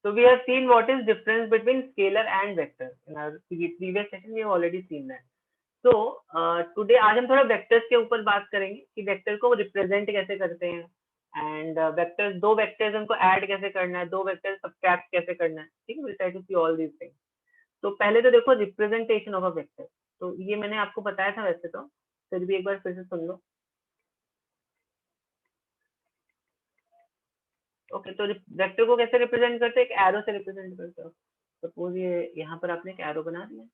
So we have seen what is difference between scalar and vector. In our previous session we have already seen that. So today आज हम थोड़ा vectors के ऊपर बात करेंगे कि वेक्टर को रिप्रेजेंट कैसे करते हैं, एंड वेक्टर्स, दो वेक्टर्स उनको ऐड कैसे करना है, दो वेक्टर्स सब्ट्रैक्ट कैसे करना है, ठीक है, will try to see all these things. तो पहले तो देखो रिप्रेजेंटेशन ऑफ अ वेक्टर, तो ये मैंने आपको बताया था वैसे तो, फिर भी एक बार फिर से सुन लो। ओके, तो वेक्टर को कैसे रिप्रेजेंट करते हैं, एक एरो से रिप्रेजेंट करते हो। सपोज ये यहाँ पर आपने एक एरो बना दिया,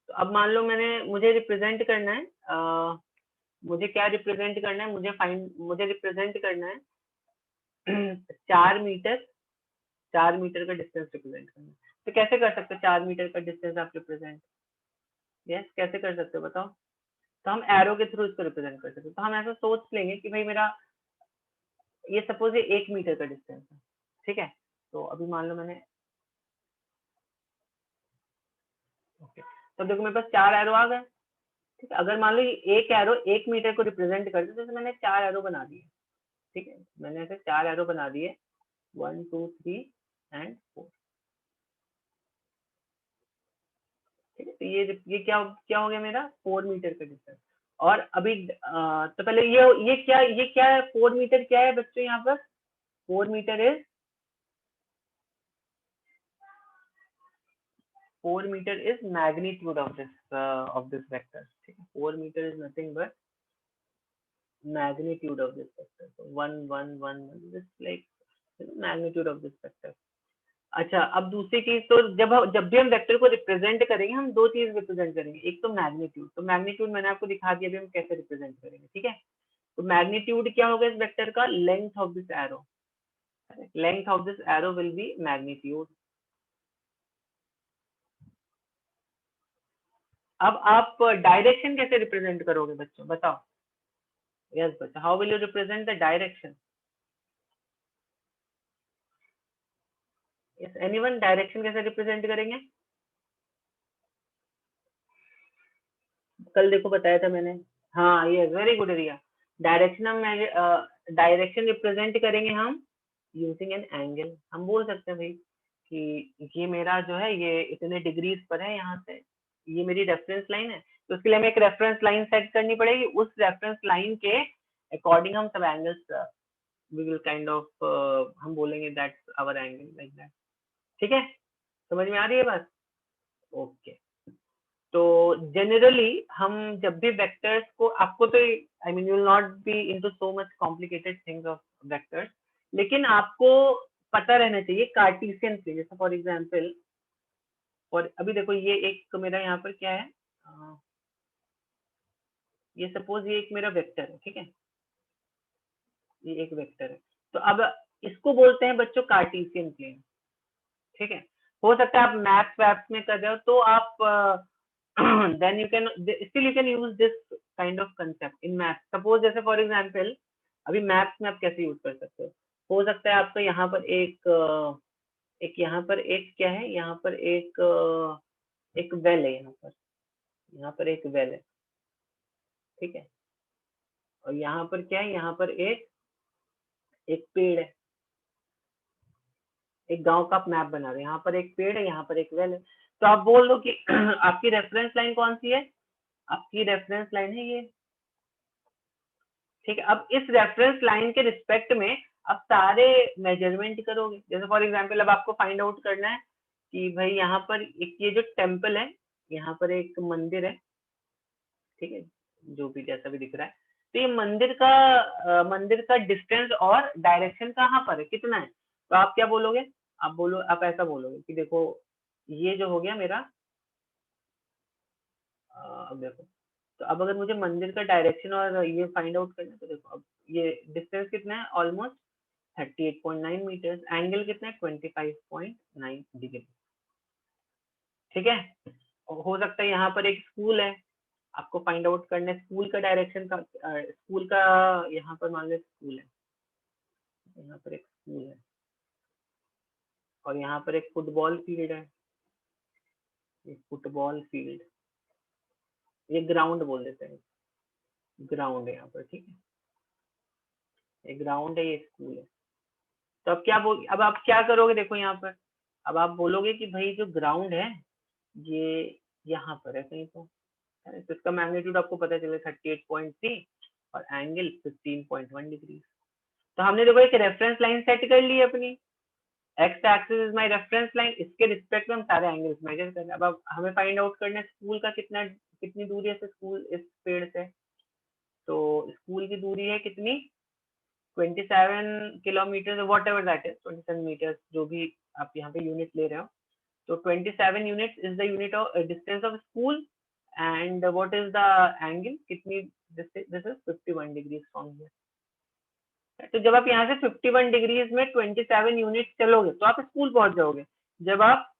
तो अब मान लो मुझे रिप्रेजेंट करना है, मुझे क्या रिप्रेजेंट करना है, मुझे रिप्रेजेंट करना है 4 मीटर, 4 मीटर का डिस्टेंस रिप्रेजेंट करना है। तो कैसे कर सकते हो 4 मीटर का डिस्टेंस आप रिप्रेजेंट? यस, कैसे कर सकते हो बताओ? तो हम एरो के थ्रू इसको रिप्रेजेंट कर सकते हैं। तो हम ऐसा सोच लेंगे कि भाई मेरा ये सपोज ये 1 मीटर का डिस्टेंस है, ठीक है। तो अभी मान लो मैंने, ओके, तो देखो मेरे पास 4 एरो आ गए, ठीक है। अगर मान लो ये एक एरो 1 मीटर को रिप्रेजेंट करते, तो मैंने 4 एरो बना दिए, ठीक है। मैंने ऐसे 4 एरो बना दिए, 1 2 3 एंड 4, ठीक है। तो ये क्या क्या हो गया मेरा 4 मीटर का डिस्टेंस। और अभी तो पहले ये क्या है, 4 मीटर क्या है बच्चों यहाँ पर? 4 metre is 4 metre is magnitude of this vector, ठीक है। 4 metre is nothing but magnitude of this vector. So 1 1 1 1, this like magnitude of this vector. अच्छा, अब दूसरी चीज, तो जब भी हम वेक्टर को रिप्रेजेंट करेंगे, हम दो चीज रिप्रेजेंट करेंगे। एक तो मैग्नीट्यूड, तो मैग्नीट्यूड मैंने आपको दिखा दिया, अभी हम कैसे रिप्रेजेंट करेंगे, ठीक है। तो मैग्नीट्यूड क्या होगा इस वेक्टर का? Length of this arrow, length of this arrow will be magnitude. अब आप डायरेक्शन कैसे रिप्रेजेंट करोगे बच्चों, बताओ? यस बच्चा, how will you represent the direction? Yes, anyone, direction कैसे रिप्रेजेंट करेंगे? कल देखो बताया था मैंने। हाँ, ये वेरी गुड एरिया। डायरेक्शन हम डायरेक्शन रिप्रेजेंट करेंगे हम यूजिंग एन एंगल। हम बोल सकते हैं भाई कि ये मेरा जो है ये इतने डिग्रीज पर है, यहाँ से ये मेरी रेफरेंस लाइन है, तो उसके लिए हमें एक रेफरेंस लाइन सेट करनी पड़ेगी। उस रेफरेंस लाइन के अकॉर्डिंग हम सब angles we will kind of हम बोलेंगे that's our angle, like that, ठीक है। समझ में आ रही है बात? ओके। तो जनरली हम जब भी वेक्टर्स को, आपको तो I mean you will not be into so much complicated things of vectors, लेकिन आपको पता रहना चाहिए कार्टेशियन से। जैसे फॉर एग्जांपल, और अभी देखो ये एक मेरा यहाँ पर क्या है, ये सपोज ये एक मेरा वेक्टर है, ठीक है, ये एक वेक्टर है। तो अब इसको बोलते हैं बच्चों कार्टेशियन प्लेन, ठीक है। हो सकता है आप मैथ्स वैप्स में कर रहे हो, तो आप then you can still you can use this kind of concept in math. Suppose जैसे for example, अभी मैथ्स में आप कैसे यूज कर सकते हो सकता है आपका यहाँ पर एक यहाँ पर एक क्या है, यहाँ पर एक वेल है, यहाँ पर एक वेल है, ठीक है। और यहाँ पर क्या है, यहाँ पर एक एक पेड़ है, एक गांव का आप मैप बना रहे हैं, यहाँ पर एक पेड़ है, यहाँ पर एक वेल है। तो आप बोल दो कि आपकी रेफरेंस लाइन कौन सी है? आपकी रेफरेंस लाइन है ये, ठीक है। अब इस रेफरेंस लाइन के रिस्पेक्ट में आप सारे मेजरमेंट करोगे। जैसे फॉर एग्जांपल अब आपको फाइंड आउट करना है कि भाई यहाँ पर एक ये जो टेम्पल है, यहाँ पर एक मंदिर है, ठीक है, जो भी जैसा भी दिख रहा है। तो ये मंदिर का डिस्टेंस और डायरेक्शन कहाँ पर है, कितना है? तो आप क्या बोलोगे? आप ऐसा बोलोगे कि देखो ये जो हो गया मेरा, अब देखो, तो अब अगर मुझे मंदिर का डायरेक्शन और ये फाइंड आउट करना है, तो देखो अब ये डिस्टेंस कितना है, ऑलमोस्ट 38.9 मीटर्स, एंगल कितना है 25.9 डिग्री, ठीक है। हो सकता है यहाँ पर एक स्कूल है, आपको फाइंड आउट करना है स्कूल का डायरेक्शन का, स्कूल का, यहाँ पर मान लो स्कूल है, यहाँ पर एक स्कूल है, और यहाँ पर एक फुटबॉल फील्ड है, एक फुटबॉल फील्ड, ये ग्राउंड बोल देते हैं, ग्राउंड है यहाँ पर, ठीक है, ये ग्राउंड है, ये स्कूल है। तो अब आप क्या करोगे, देखो यहाँ पर अब आप बोलोगे कि भाई जो ग्राउंड है ये यहाँ पर है कहीं है ना? तो इसका मैग्नीट्यूड आपको पता चले 38.3 और एंगल 15.1 डिग्री। तो हमने देखो एक रेफरेंस लाइन सेट कर ली अपनी, x axis is my reference line, इसके रिस्पेक्ट में हम सारे एंगल्स मेजर कर रहे हैं। अब हमें फाइंड आउट करना है स्कूल का कितनी दूरी है स्कूल इस पेड़ से। तो स्कूल की दूरी है कितनी, 27 kilometre, whatever that is 27 metre, जो भी आप यहाँ पे यूनिट ले रहे हो। तो 27 unit is the unit of distance of school, and what is the angle, कितनी, this is 51 degrees from here. तो जब आप यहाँ से 51 डिग्रीज में 27 यूनिट चलोगे तो आप स्कूल पहुंच जाओगे। जब आप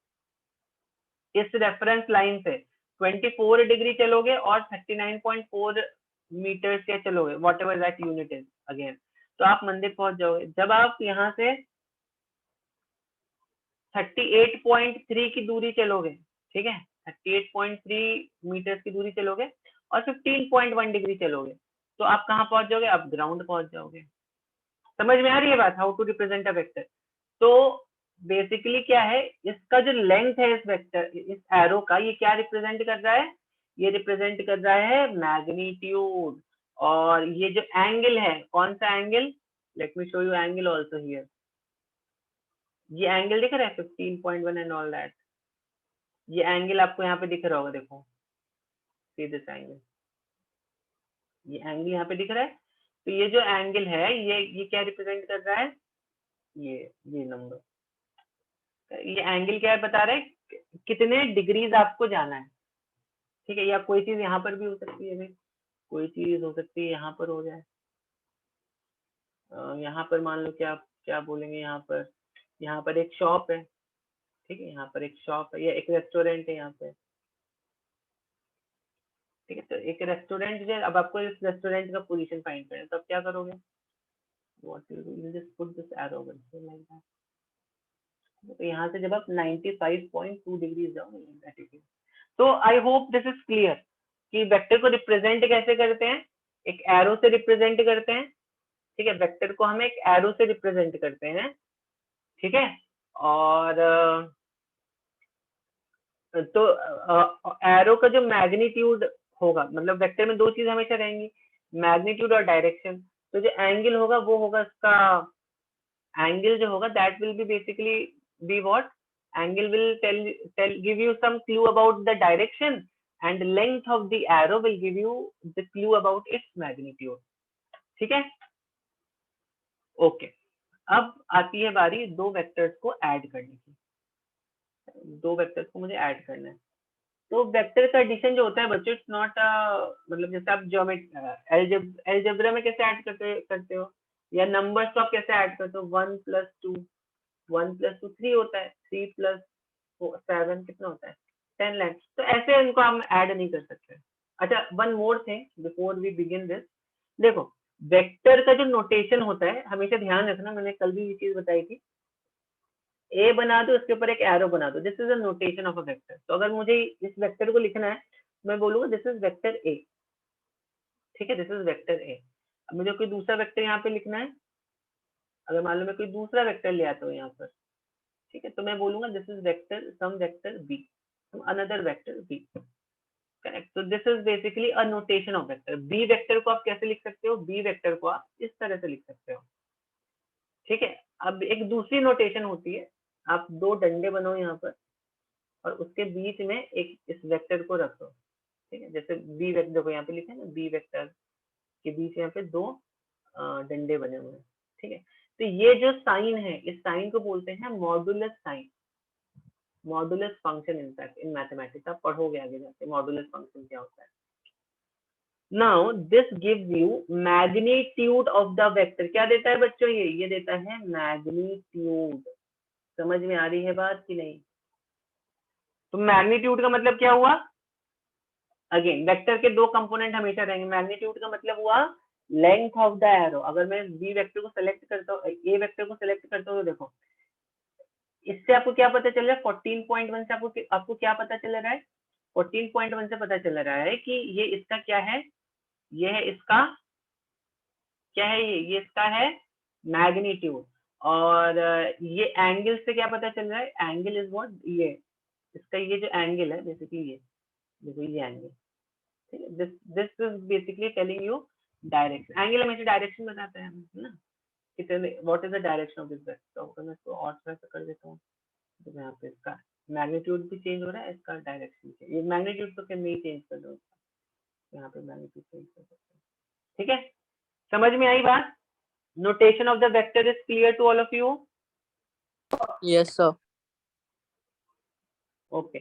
इस रेफरेंस लाइन से 24 डिग्री चलोगे और 39.4 मीटर से चलोगे, what ever that unit is again, तो आप मंदिर पहुंच जाओगे। जब आप यहाँ से 38.3 की दूरी चलोगे, ठीक है, 38.3 मीटर की दूरी चलोगे और 15.1 डिग्री चलोगे, तो आप कहाँ पहुंच जाओगे, आप ग्राउंड पहुंच जाओगे। समझ में आ रही है बात, how to represent a vector. तो बेसिकली क्या है, इसका जो लेंथ है इस वेक्टर, इस एरो का, ये क्या रिप्रेजेंट कर रहा है, ये रिप्रेजेंट कर रहा है मैग्नीट्यूड। और ये जो एंगल है, कौन सा angle, let me show you angle also here. ये एंगल दिख रहा है 15.1 एंड ऑल दैट, ये एंगल आपको यहाँ पे दिख रहा होगा, देखो सी दिस एंगल, ये एंगल यहाँ पे दिख रहा है। तो ये जो एंगल है ये क्या रिप्रेजेंट कर रहा है, ये नंबर, ये एंगल क्या है बता रहे हैं, कितने डिग्रीज आपको जाना है। ठीक है, या कोई चीज यहाँ पर भी हो सकती है, कोई चीज हो सकती है यहाँ पर हो जाए, यहाँ पर मान लो क्या क्या बोलेंगे, यहाँ पर एक शॉप है, ठीक है, यहाँ पर एक शॉप है या एक रेस्टोरेंट है यहाँ पे, ठीक है। तो एक रेस्टोरेंट जो है, अब आपको इस रेस्टोरेंट का पोजीशन फाइंड करना है, तो आप क्या करोगे, what you do, you just put this arrow over like that. तो यहाँ से जब आप 95.2 डिग्री जाओ, तो I hope this is clear कि वेक्टर को रिप्रेजेंट कैसे करते हैं, एक एरो से रिप्रेजेंट करते हैं, ठीक है, वेक्टर को हम एक एरो से रिप्रेजेंट करते हैं, ठीक है। और तो एरो का जो मैग्नीट्यूड होगा, मतलब वेक्टर में दो चीज हमेशा रहेंगी, मैग्नीट्यूड और डायरेक्शन। तो जो एंगल होगा वो होगा इसका, एंगल जो होगा that will be basically be what, angle will tell give you some clue about the direction, and length of the arrow will give you the clue about its magnitude, ठीक है। Okay, अब आती है बारी दो vectors को add करने की, दो वेक्टर्स को मुझे ऐड करना है। तो वेक्टर का एडिशन जो होता है बच्चों, इट्स नॉट मतलब जैसे आप एलजेब्रा में कैसे ऐड करते हो, या नंबर्स को आप कैसे ऐड करते हो, 1 + 2 3 होता है, 3 + 7 कितना होता है 10 लाइन। तो ऐसे इनको हम ऐड नहीं कर सकते। अच्छा, one more thing before we begin this, देखो वेक्टर का जो नोटेशन होता है हमेशा ध्यान रखना, मैंने कल भी ये चीज बताई थी, ए बना दो उसके ऊपर एक एरो बना दो, this is a notation of a vector. तो अगर मुझे इस वेक्टर को लिखना है, मैं बोलूंगा दिस इज वेक्टर ए, ठीक है, दिस इज वेक्टर ए। अब मुझे कोई दूसरा वेक्टर यहाँ पे लिखना है, अगर मान लो मैं कोई दूसरा वेक्टर ले आता हूँ यहाँ पर, ठीक है, तो मैं बोलूंगा this is vector sum vector b, another vector b, correct. तो this is basically a notation of vector. B vector को आप कैसे लिख सकते हो, बी वेक्टर को आप इस तरह से लिख सकते हो, ठीक है। अब एक दूसरी नोटेशन होती है, आप दो डंडे बनाओ यहाँ पर और उसके बीच में एक इस वेक्टर को रखो, ठीक है, जैसे बी वेक्टर, देखो यहाँ पे लिखा है ना, बी वेक्टर के बीच यहाँ पे दो डंडे बने हुए हैं, ठीक है। तो ये जो साइन है, इस साइन को बोलते हैं modulus sign, modulus function. In fact in mathematics आप पढ़ोगे आगे जाके मॉडुलस फंक्शन क्या होता है। Now this gives you magnitude of the vector, क्या देता है बच्चों, ये देता है मैग्नीट्यूड। समझ में आ रही है बात कि नहीं। तो मैग्नीट्यूड का मतलब क्या हुआ, अगेन वेक्टर के दो कंपोनेंट हमेशा रहेंगे, मैग्नीट्यूड का मतलब हुआ लेंथ ऑफ द एरो। अगर मैं बी वेक्टर को सेलेक्ट करता हूँ, ए वेक्टर को सेलेक्ट करता हूँ, तो देखो इससे आपको क्या पता चल रहा है, 14.1 से आपको क्या पता चल रहा है, 14.1 से पता चल रहा है कि ये इसका क्या है, ये है इसका क्या है, ये इसका है मैग्नीट्यूड। और ये एंगल से क्या पता चल रहा है, एंगल इज व्हाट, ये इसका ये जो एंगल है बेसिकली ये देखो ये एंगल, ठीक है, this this is basically telling you direction. Angle हमेशा डायरेक्शन बताता है हमें, है ना, कितने what is the direction of this vector. तो मैं इसको और थोड़ा सा कर देता हूँ, तो यहाँ पे इसका मैग्नीट्यूड भी चेंज हो रहा है, इसका डायरेक्शन चेंज, ये मैग्नीट्यूड तो मैं ही चेंज कर दूँ, यहाँ पे मैग्नीट्यूड चेंज कर सकते हैं, ठीक है, समझ में आई बात। Notation of the vector is clear to all of you. Yes sir. Okay,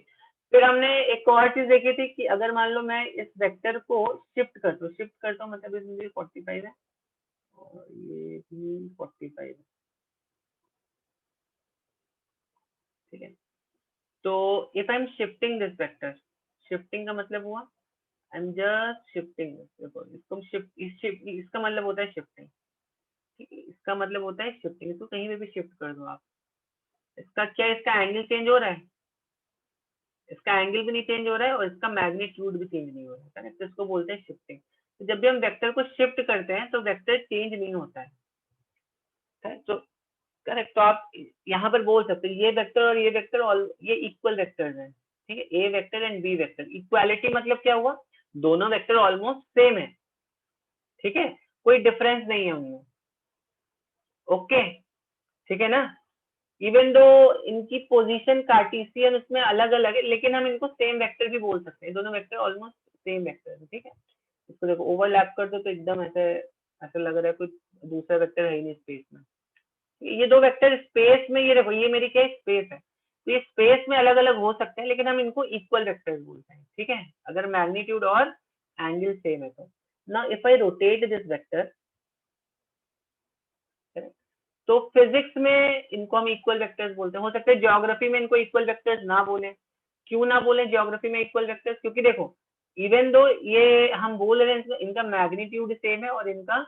फिर हमने एक और चीज देखी थी कि अगर मान लो मैं इस वेक्टर को शिफ्ट करता हूँ मतलब इसमें 45 है और ये भी 45 है, ठीक है। तो if I am shifting this vector, shifting का मतलब हुआ आई एम जस्ट शिफ्टिंग, देखो इसको शिफ्ट इसका मतलब होता है शिफ्टिंग, ठीक है, इसका मतलब होता है शिफ्टिंग, इसको कहीं पे भी शिफ्ट कर दो आप। इसका क्या, इसका एंगल चेंज हो रहा है, इसका एंगल भी नहीं चेंज हो रहा है और इसका मैग्नीट्यूड भी चेंज नहीं हो रहा है, करेक्ट, तो इसको बोलते हैं शिफ्टिंग। तो जब भी हम वेक्टर को शिफ्ट करते हैं तो वेक्टर चेंज नहीं होता है, करेक्ट, तो करेक्ट, तो आप यहाँ पर बोल सकते हैं ये वेक्टर और ये वेक्टर ये इक्वल वेक्टर्स हैं, ठीक है, a vector and b vector. Equality मतलब क्या हुआ, दोनों वेक्टर ऑलमोस्ट सेम है, ठीक है, कोई डिफरेंस नहीं है उनमें, ओके, ठीक है ना। इवन दो इनकी पोजीशन कार्टेशियन उसमें अलग अलग है, लेकिन हम इनको सेम वेक्टर भी बोल सकते हैं, दोनों वेक्टर ऑलमोस्ट सेम वेक्टर है, ठीक है। इसको देखो ओवरलैप कर दो तो एकदम ऐसे ऐसा लग रहा है कुछ दूसरा वेक्टर है ही नहीं स्पेस में। ये दो वेक्टर स्पेस में, ये देखो ये मेरी क्या स्पेस है, तो ये स्पेस में अलग अलग हो सकते हैं लेकिन हम इनको इक्वल वेक्टर्स बोलते हैं, ठीक है, अगर मैग्नीट्यूड और एंगल सेम है तो। ना if I rotate this vector, तो फिजिक्स में इनको हम इक्वल वेक्टर्स बोलते हैं। हो सकता है ज्योग्राफी में इनको इक्वल वेक्टर्स ना बोले, क्यों ना बोले ज्योग्राफी में इक्वल वेक्टर्स, क्योंकि देखो इवन दो ये हम बोल रहे हैं इनका मैग्नीट्यूड सेम है और इनका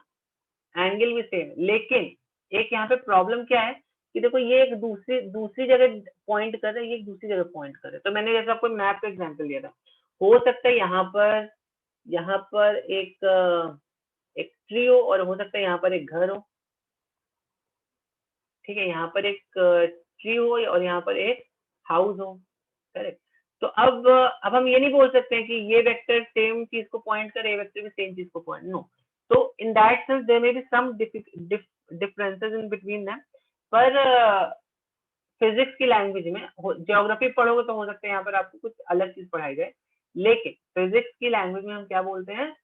एंगल भी सेम है, लेकिन एक यहाँ पे प्रॉब्लम क्या है कि देखो ये एक दूसरी दूसरी जगह पॉइंट कर रहा है, ये एक दूसरी जगह पॉइंट कर रहा है। तो मैंने जैसे आपको मैप का एग्जांपल दिया था, हो सकता है यहाँ पर एक ट्री हो और हो सकता है यहाँ पर एक घर हो, ठीक है, यहाँ पर एक ट्री हो और यहाँ पर एक हाउस हो, करेक्ट। तो अब हम ये नहीं बोल सकते हैं कि ये वेक्टर सेम चीज को पॉइंट करे, ये वेक्टर भी सेम चीज को पॉइंट, नो। तो in that sense there may be some differences in between them, पर फिजिक्स की लैंग्वेज में, ज्योग्राफी पढ़ोगे तो हो सकता है यहाँ पर आपको कुछ अलग चीज पढ़ाई जाए, लेकिन फिजिक्स की लैंग्वेज में हम क्या बोलते हैं,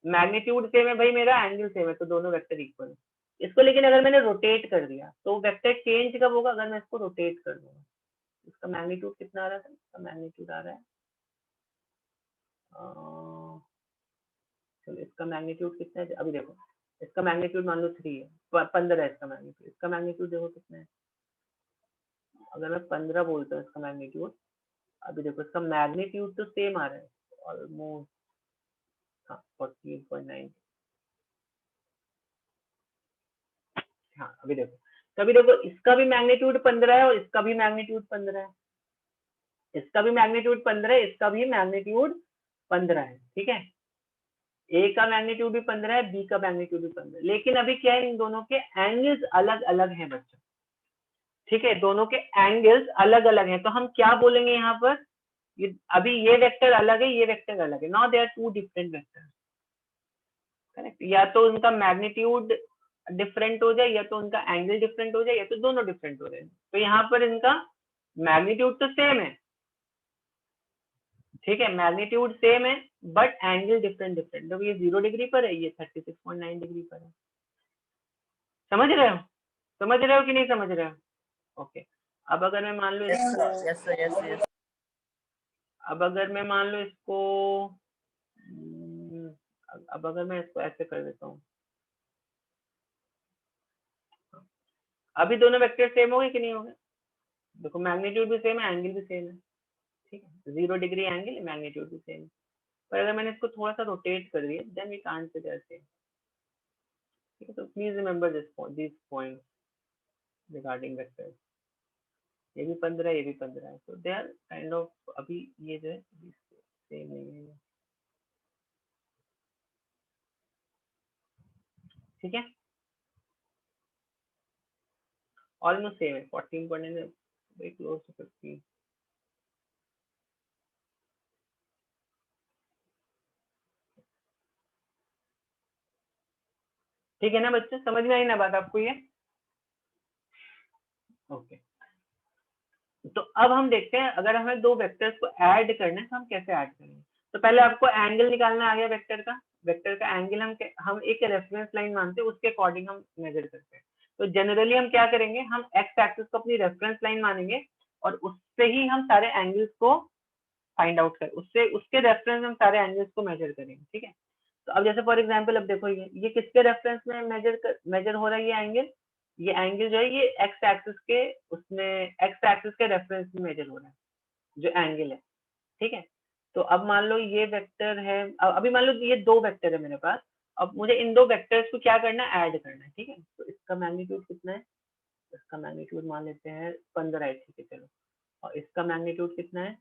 मैग्नीट्यूड सेम है भाई मेरा, एंगल सेम है, तो दोनों वेक्टर इक्वल है। इसको लेकिन अगर मैंने रोटेट कर दिया तो वेक्टर चेंज कब होगा, अगर मैं इसको रोटेट कर दूंगा। इसका मैग्नीट्यूड कितना आ रहा है, इसका मैग्नीट्यूड आ रहा है चलो इसका मैग्नीट्यूड कितना है, अभी देखो इसका मैग्नीट्यूड मान लो 3 है, 15 है इसका मैग्नीट्यूड, इसका मैग्नीट्यूड देखो कितना है, अगर मैं 15 बोलता हूँ इसका मैग्नीट्यूड, अभी देखो इसका मैग्नीट्यूड तो सेम आ रहा है ऑलमोस्ट, हाँ 14.9, हाँ अभी देखो, तभी देखो इसका भी मैग्नीट्यूड 15 है और इसका भी मैग्नीट्यूड 15 है, इसका भी मैग्नीट्यूड 15 है, इसका भी मैग्नीट्यूड 15 है, ठीक है, ए का मैग्नीट्यूड भी 15 है, बी का मैग्नीट्यूड भी 15 है, लेकिन अभी क्या है इन दोनों के एंगल्स अलग अलग हैं बच्चों, ठीक है, दोनों के एंगल्स अलग अलग हैं, तो हम क्या बोलेंगे यहाँ पर, अभी ये वेक्टर अलग है, ये वेक्टर अलग है, not they are two different vector, correct, या तो उनका मैग्नीट्यूड डिफरेंट हो जाए या तो उनका एंगल डिफरेंट हो जाए या तो दोनों डिफरेंट हो जाए, तो यहाँ पर इनका मैग्नीट्यूड तो सेम है, ठीक है, मैग्नीट्यूड सेम है बट एंगल डिफरेंट डिफरेंट, तो ये 0 डिग्री पर है, ये 36.9 डिग्री पर है, समझ रहे हो, समझ रहे हो कि नहीं समझ रहे हो, ओके। अब अगर मैं मान लो इसको, यस सर, यस यस। अब अगर मैं मान लो इसको हम्म, अब अगर मैं इसको ऐसे कर देता हूँ, अभी दोनों वेक्टर सेम हो गए कि नहीं हो गए, देखो मैग्नीट्यूड भी सेम है, एंगल भी सेम है, ठीक है, 0 डिग्री एंगल, मैग्नीट्यूड भी सेम है, पर अगर मैंने इसको थोड़ा सा रोटेट कर दिया देन वी कांट से जैसे, ठीक है, तो please remember this point regarding vector, ये भी 15 है, ये भी 15 है, तो दे आर काइंड ऑफ, अभी ये जो है सेम नहीं है, ठीक है। ऑलमोस्ट सेम है, 14.9 वेरी क्लोज टू 15। ठीक है ना बच्चे, समझ में आई ना बात आपको ये? ओके, तो अब हम देखते हैं अगर हमें दो वेक्टर्स को ऐड करना है तो हम कैसे ऐड करेंगे। तो पहले आपको एंगल निकालना आ गया वेक्टर का एंगल हम एक रेफरेंस लाइन मानते हैं, उसके अकॉर्डिंग हम मेजर करते हैं। तो जनरली हम क्या करेंगे, हम एक्स एक्सिस को अपनी रेफरेंस लाइन मानेंगे और उससे ही हम सारे एंगल्स को फाइंड आउट करें, उससे उसके रेफरेंस में हम सारे एंगल्स को मेजर करेंगे। ठीक है, तो अब जैसे फॉर एग्जांपल अब देखो ये किसके रेफरेंस में मेजर हो रहा है, ये एंगल जो है ये एक्स एक्सिस के रेफरेंस में मेजर हो रहा है जो एंगल है। ठीक है, तो अब मान लो ये वेक्टर है, अभी मान लो ये दो वेक्टर है मेरे पास, अब मुझे इन दो वेक्टर्स को क्या करना है, ऐड करना है। ठीक है, तो इसका मैग्नीट्यूड कितना है, इसका मैग्नीट्यूड मान लेते हैं 15 है। ठीक है चलो, और इसका मैग्नीट्यूड कितना है,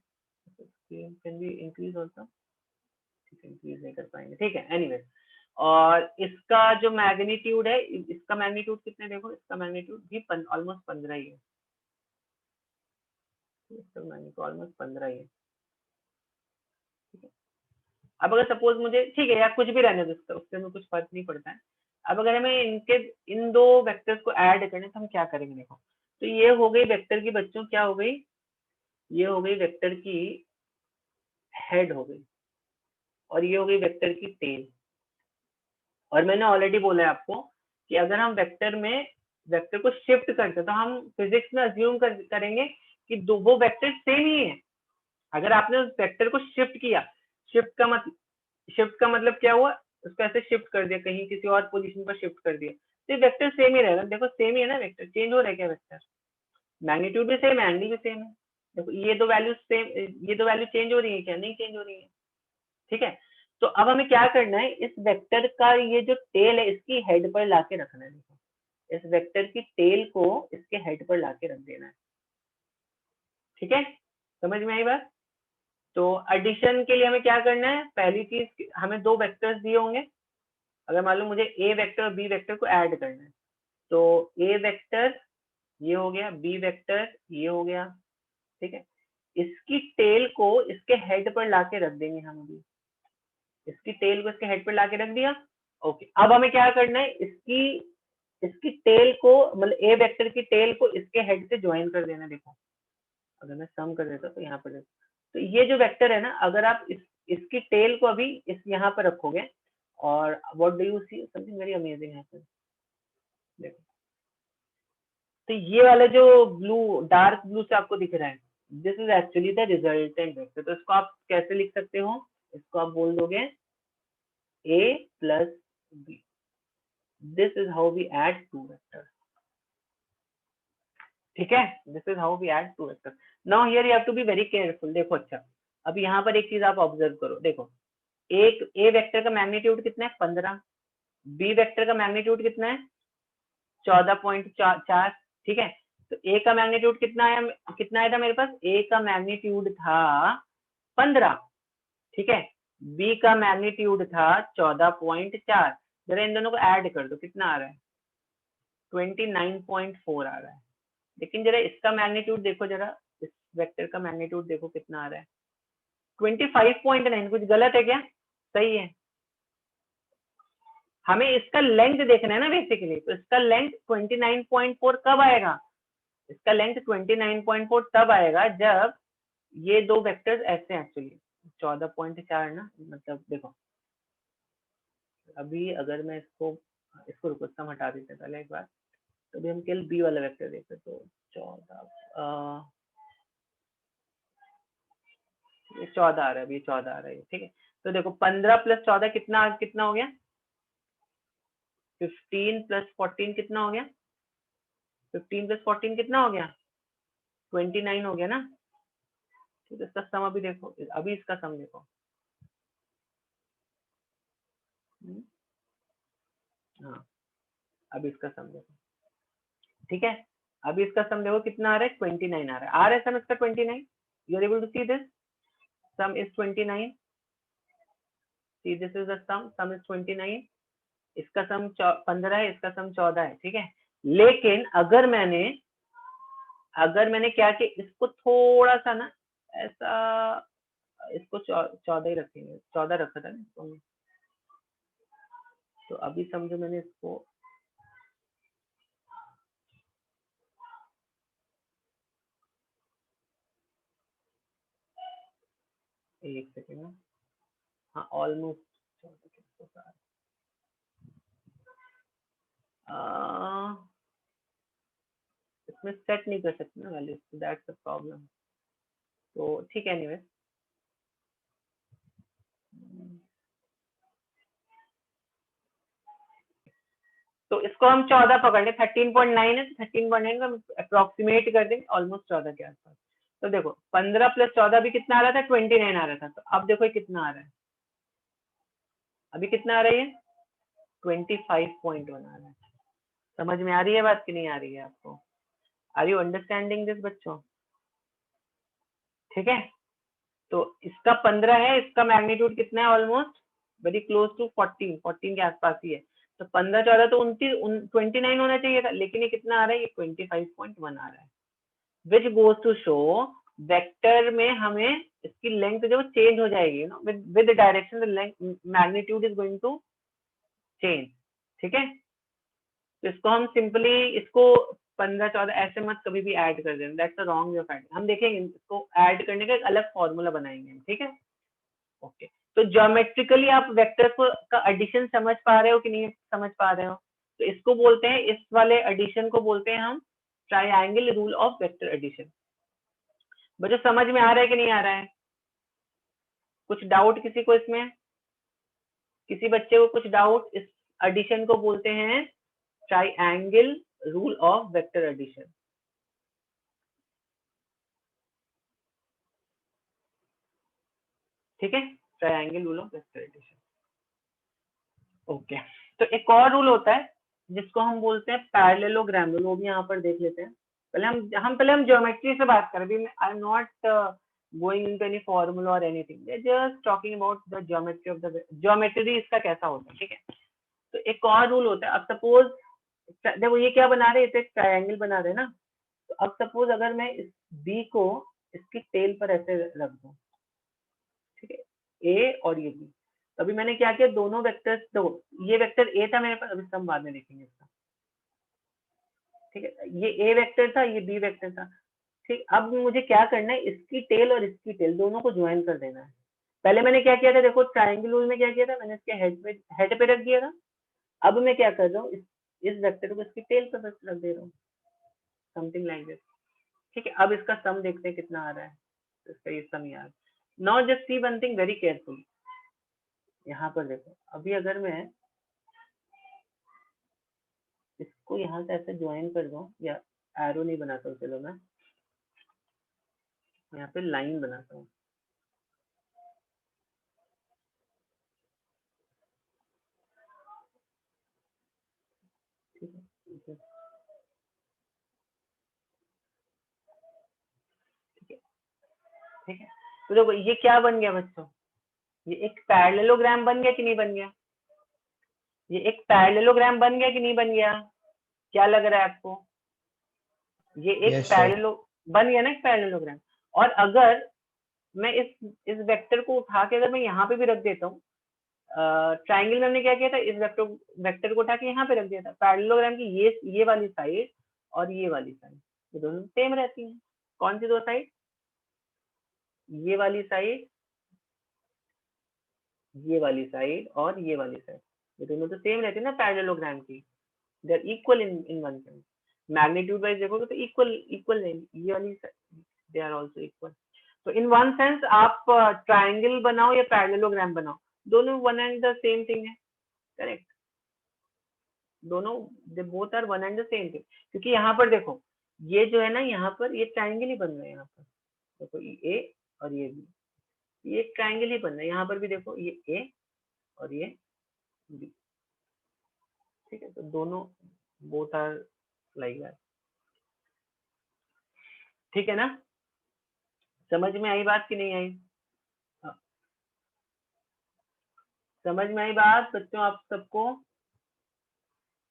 कैन बी इंक्रीज ऑल्सो, ठीक है इंक्रीज नहीं कर पाएंगे, ठीक है एनीवे। और इसका जो मैग्नीट्यूड है, इसका मैग्नीट्यूड कितने, देखो इसका मैग्नीट्यूड भी ऑलमोस्ट 15 ही है, इसका मैग्नीट्यूड ऑलमोस्ट 15 ही है। ठीक है, अब अगर सपोज मुझे, ठीक है यार कुछ भी रहने दो, उससे में कुछ फर्क नहीं पड़ता है। अब अगर हमें इन दो वेक्टर्स को ऐड करने तो हम क्या करेंगे, देखो तो ये हो गई वेक्टर की बच्चों, क्या हो गई, ये हो गई वेक्टर की हेड हो गई, और ये हो गई वेक्टर की टेल। और मैंने ऑलरेडी बोला है आपको कि अगर हम वेक्टर को शिफ्ट करते हैं तो हम फिजिक्स में अज्यूम करेंगे कि वो वेक्टर सेम ही है। अगर आपने उस वेक्टर को शिफ्ट किया, शिफ्ट का मतलब क्या हुआ, उसको ऐसे शिफ्ट कर दिया, कहीं किसी और पोजीशन पर शिफ्ट कर दिया, तो वेक्टर सेम ही रहेगा। देखो सेम ही है ना, वेक्टर चेंज हो रहा है क्या, वेक्टर मैग्नीट्यूड भी सेम है, एंगल भी सेम है। देखो ये दो वैल्यू सेम, ये दो वैल्यू चेंज हो रही है क्या, नहीं चेंज हो रही है। ठीक है, तो अब हमें क्या करना है, इस वेक्टर का ये जो टेल है इसकी हेड पर लाके रखना है। देखो इस वेक्टर की टेल को इसके हेड पर लाके रख देना है। ठीक है, समझ में आई बात? तो एडिशन के लिए हमें क्या करना है, पहली चीज हमें दो वेक्टर्स दिए होंगे, अगर मान लो मुझे ए वेक्टर और बी वेक्टर को ऐड करना है, तो ए वेक्टर ये हो गया, बी वेक्टर ये हो गया। ठीक है, इसकी टेल को इसके हेड पर लाके रख देंगे हम, अभी इसकी टेल को इसके हेड पर लाके रख दिया। ओके, अब हमें क्या करना है, इसकी टेल को, मतलब ए वेक्टर की टेल को इसके हेड से ज्वाइन कर देना। देखो अगर मैं सम कर देता तो यहाँ पर तो ये जो वेक्टर है ना, अगर आप इसकी टेल को अभी इस यहाँ पर रखोगे, और what do you see, something very amazing है। देखो तो ये वाला जो ब्लू, डार्क ब्लू से आपको दिख रहा है, this is actually the resultant vector. तो इसको आप कैसे लिख सकते हो, इसको आप बोल दोगे a plus b, this is how we add two vectors। ठीक है, this is how we add two vector. Now here you have to be very careful. देखो अच्छा, अब यहाँ पर एक चीज आप ऑब्जर्व करो, देखो एक ए वेक्टर का मैग्नीट्यूड कितना है, 15, बी वेक्टर का मैग्नीट्यूड कितना है, 14.4। ठीक है, तो ए का मैग्नीट्यूड कितना आया था मेरे पास, ए का मैग्नीट्यूड था 15। ठीक है, बी का मैग्नीट्यूड था 14.4। जरा इन दोनों को ऐड कर दो, कितना आ रहा है, 29.4 आ रहा है। लेकिन जरा इसका मैग्नीट्यूड देखो, जरा इस वेक्टर का मैग्नीट्यूड देखो कितना आ रहा है, 25.9। कुछ गलत है क्या, सही है? हमें इसका लेंथ देखना है ना बेसिकली, तो इसका लेंथ 29.4 कब आएगा, इसका लेंथ 29.4 तब आएगा जब ये दो वेक्टर्स ऐसे एक्चुअली 14.4 ना, मतलब देखो अभी अगर मैं इसको रुको, इसका हटा देते हैं पहले एक बार। तो अभी हम केवल बी वाला वेक्टर देखते, तो 14 ये 14 आ रहा है, अभी 14 आ रहा है। ठीक है, तो देखो 15 प्लस 14 कितना कितना हो गया, 15 प्लस 14 कितना हो गया, 15 प्लस 14 कितना हो गया, 29 हो गया ना। तो इसका सम अभी देखो, अभी इसका सम देखो। हाँ, अभी इसका सम देखो। ठीक है, अभी इसका सम देखो कितना आ रहा है, 29 आ रहा है सम इसका 29। You are able to see this, sum is 29। See this is the sum is 29। इसका सम 15 है, इसका सम 14 है। ठीक है, लेकिन अगर मैंने अगर मैंने क्या कि इसको थोड़ा सा ना ऐसा, इसको 14 ही रखेंगे, 14 रखा था ना इसको, तो अभी समझो मैंने इसको एक सेकेंड, हाँ ऑलमोस्ट इसमें सेट नहीं कर सकते ना वैल्यू, दैट्स द प्रॉब्लम। तो ठीक है, एनीवे तो इसको हम 14 पकड़ लें, 13.9 है, 13.9 को हम अप्रोक्सीमेट कर देंगे ऑलमोस्ट 14 के आसपास। तो देखो 15 प्लस 14 भी कितना आ रहा था, 29 आ रहा था। तो अब देखो कितना आ रहा है, अभी कितना आ रहा है, 25.1 आ रहा है। समझ में आ रही है बात कि नहीं आ रही है आपको? आर यू अंडरस्टैंडिंग दिस बच्चों? ठीक है, तो इसका 15 है, इसका मैग्नीट्यूड कितना है, ऑलमोस्ट वेरी क्लोज टू 14 के आसपास ही है। तो 15 14 तो 29 होना चाहिए था, लेकिन ये कितना आ रहा है, ये 25.1 आ रहा है, which goes to show vector में हमें इसकी लेंथ जो चेंज हो जाएगी ना, with direction the length magnitude is going to change. ठीक है, तो इसको हम सिंपली इसको 15 14 ऐसे मत कभी भी ऐड कर देना, that's a wrong way of add. हम देखेंगे इसको ऐड करने का एक अलग फॉर्मूला बनाएंगे, ठीक है। ओके, तो ज्योमेट्रिकली आप वेक्टर्स का एडिशन समझ पा रहे हो कि नहीं समझ पा रहे हो? तो इसको बोलते हैं, इस वाले एडिशन को बोलते हैं हम triangle rule of vector addition. बच्चों समझ में आ रहा है कि नहीं आ रहा है? कुछ डाउट किसी को इसमें? किसी बच्चे को कुछ डाउट? इस एडिशन को बोलते हैं triangle rule of vector addition. ठीक है, triangle rule of vector addition. Okay, तो एक और रूल होता है जिसको हम बोलते हैं पैरेललोग्राम रूल, वो भी यहाँ पर देख लेते हैं। पहले हम ज्योमेट्री से बात करें, अभी I am not going into any formula और anything, just talking about the geometry of the geometry, इसका कैसा होता है। ठीक है, तो एक और रूल होता है, अब सपोज देखो ये क्या बना रहे हैं, एक ट्रायंगल बना रहे हैं ना, तो अब सपोज अगर मैं इस बी को इसकी टेल पर ऐसे रख दूं, ठीक है, ए और ये बी, अभी मैंने क्या किया, दोनों वेक्टर्स, दो ये वेक्टर ए था मेरे पास, अभी हम बाद में देखेंगे इसका। ठीक है, ये ए वेक्टर था, ये बी वेक्टर था। ठीक, अब मुझे क्या करना है, इसकी टेल और इसकी टेल दोनों को ज्वाइन कर देना है। पहले मैंने क्या किया था, देखो ट्रायंगल रूल में क्या किया था, मैंने इसके हेड पे रख दिया था। अब मैं क्या कर रहा हूँ, इस वेक्टर को इसकी टेल पर रख दे रहा हूँ, समथिंग लाइक दिस। ठीक है, अब इसका सम देखते हैं कितना आ रहा है, तो इसका ये सम यार। Now just see one thing very careful, यहाँ पर देखो, अभी अगर मैं इसको यहाँ से ऐसे ज्वाइन कर दूं, या एरो नहीं बनाता हूँ, चलो मैं यहाँ पे लाइन बनाता हूँ। ठीक है, ठीक है, ठीक है, तो देखो ये क्या बन गया बच्चों, ये एक पैरेललोग्राम बन गया कि नहीं बन गया? ये एक पैरेललोग्राम बन गया कि नहीं बन गया? क्या लग रहा है आपको? ये एक यस सर। पैरेललो बन गया ना, एक पैरेललोग्राम। और अगर मैं इस वेक्टर को उठा के अगर मैं यहाँ पे भी रख देता हूँ, ट्राइंगल में हमने क्या किया था, इस वेक्टर को उठा के यहाँ पे रख दिया था, पैरेललोग्राम की ये वाली साइड और ये वाली साइड, ये दोनों सेम रहती हैं। कौन सी दो साइड? ये वाली साइड, ये वाली साइड और ये वाली साइड, ये दोनों तो सेम रहती है ना पैरेललोग्राम की, they are equal in one sense. Magnitude wise देखोगे तो इक्वल इक्वल है, ये वाली दे आर आल्सो इक्वल। तो इन वन सेंस आप ट्रायंगल बनाओ या पैरेललोग्राम बनाओ, दोनों one and the same thing है, करेक्ट? दोनों they both are one and the same thing, क्योंकि यहाँ पर देखो ये जो है ना, यहाँ पर ये ट्रायंगल ही बन रहा है, यहाँ पर देखो ये ए और ये बी, ये एक ट्रायंगल ही बन रहा है। यहाँ पर भी देखो ये ए और ये बी, ठीक है, तो दोनों बोथ आर लाइक दैट। ठीक है ना, समझ में आई बात कि नहीं आई? हाँ, समझ में आई बात बच्चों आप सबको?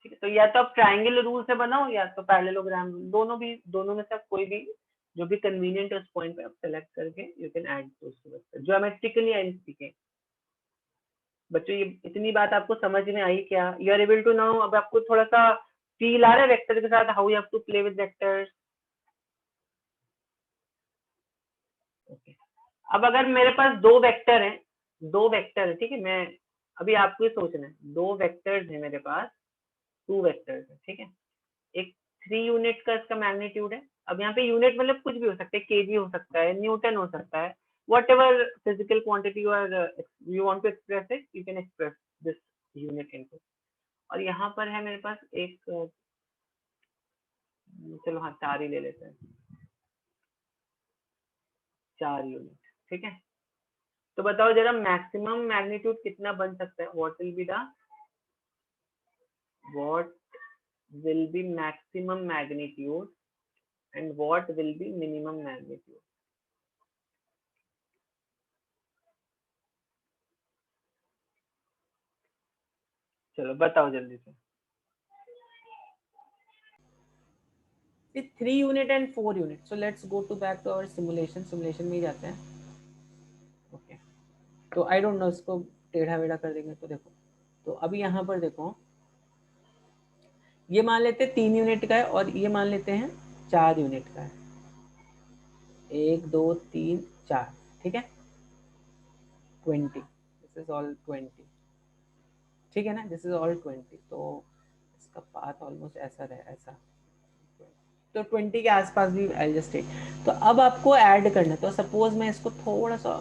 ठीक है, तो या तो आप ट्रायंगल रूल से बनाओ या तो पैरेललोग्राम, दोनों में से आप कोई भी जो भी कन्वीनियंट है उस पॉइंट पे आप सेलेक्ट करके you can add those two vector geometrically and speaking. बच्चों ये इतनी बात आपको समझ में आई क्या? You are able to now, अब आपको थोड़ा सा फील आ रहा है वेक्टर के साथ, how you have to play with vectors? Okay, अब अगर मेरे पास दो वेक्टर है, ठीक है, मैं अभी आपको ये सोचना है, दो वेक्टर्स है मेरे पास, टू वेक्टर्स है, ठीक है, एक 3 यूनिट का इसका मैग्नीट्यूड है। अब यहाँ पे यूनिट मतलब कुछ भी हो सकता है, केजी हो सकता है, न्यूटन हो सकता है, whatever physical quantity you want to express it, you can express this unit into. और यहाँ पर है मेरे पास एक, चलो हाँ 4 ही ले लेते हैं, 4 यूनिट, ठीक है। तो बताओ जरा मैक्सिमम मैग्नीट्यूड कितना बन सकता है? what will be maximum magnitude and what will be minimum magnitude? चलो बताओ जल्दी से। With 3 unit and 4 unit, so let's go to back to our simulation में ही जाते हैं। ओके, तो आई डोंट नो, इसको टेढ़ा वेढ़ा कर देंगे तो देखो, तो अभी यहाँ पर देखो, ये मान लेते हैं 3 यूनिट का है और ये मान लेते हैं 4 यूनिट का है, 1 2 3 4, ठीक है, 20, दिस इज ऑल 20, ठीक है ना, दिस इज ऑल 20, तो इसका पाथ ऑलमोस्ट ऐसा रहे, ऐसा, तो 20 के आसपास भी आई जस्ट टेक। तो अब आपको ऐड करना है, तो सपोज मैं इसको थोड़ा सा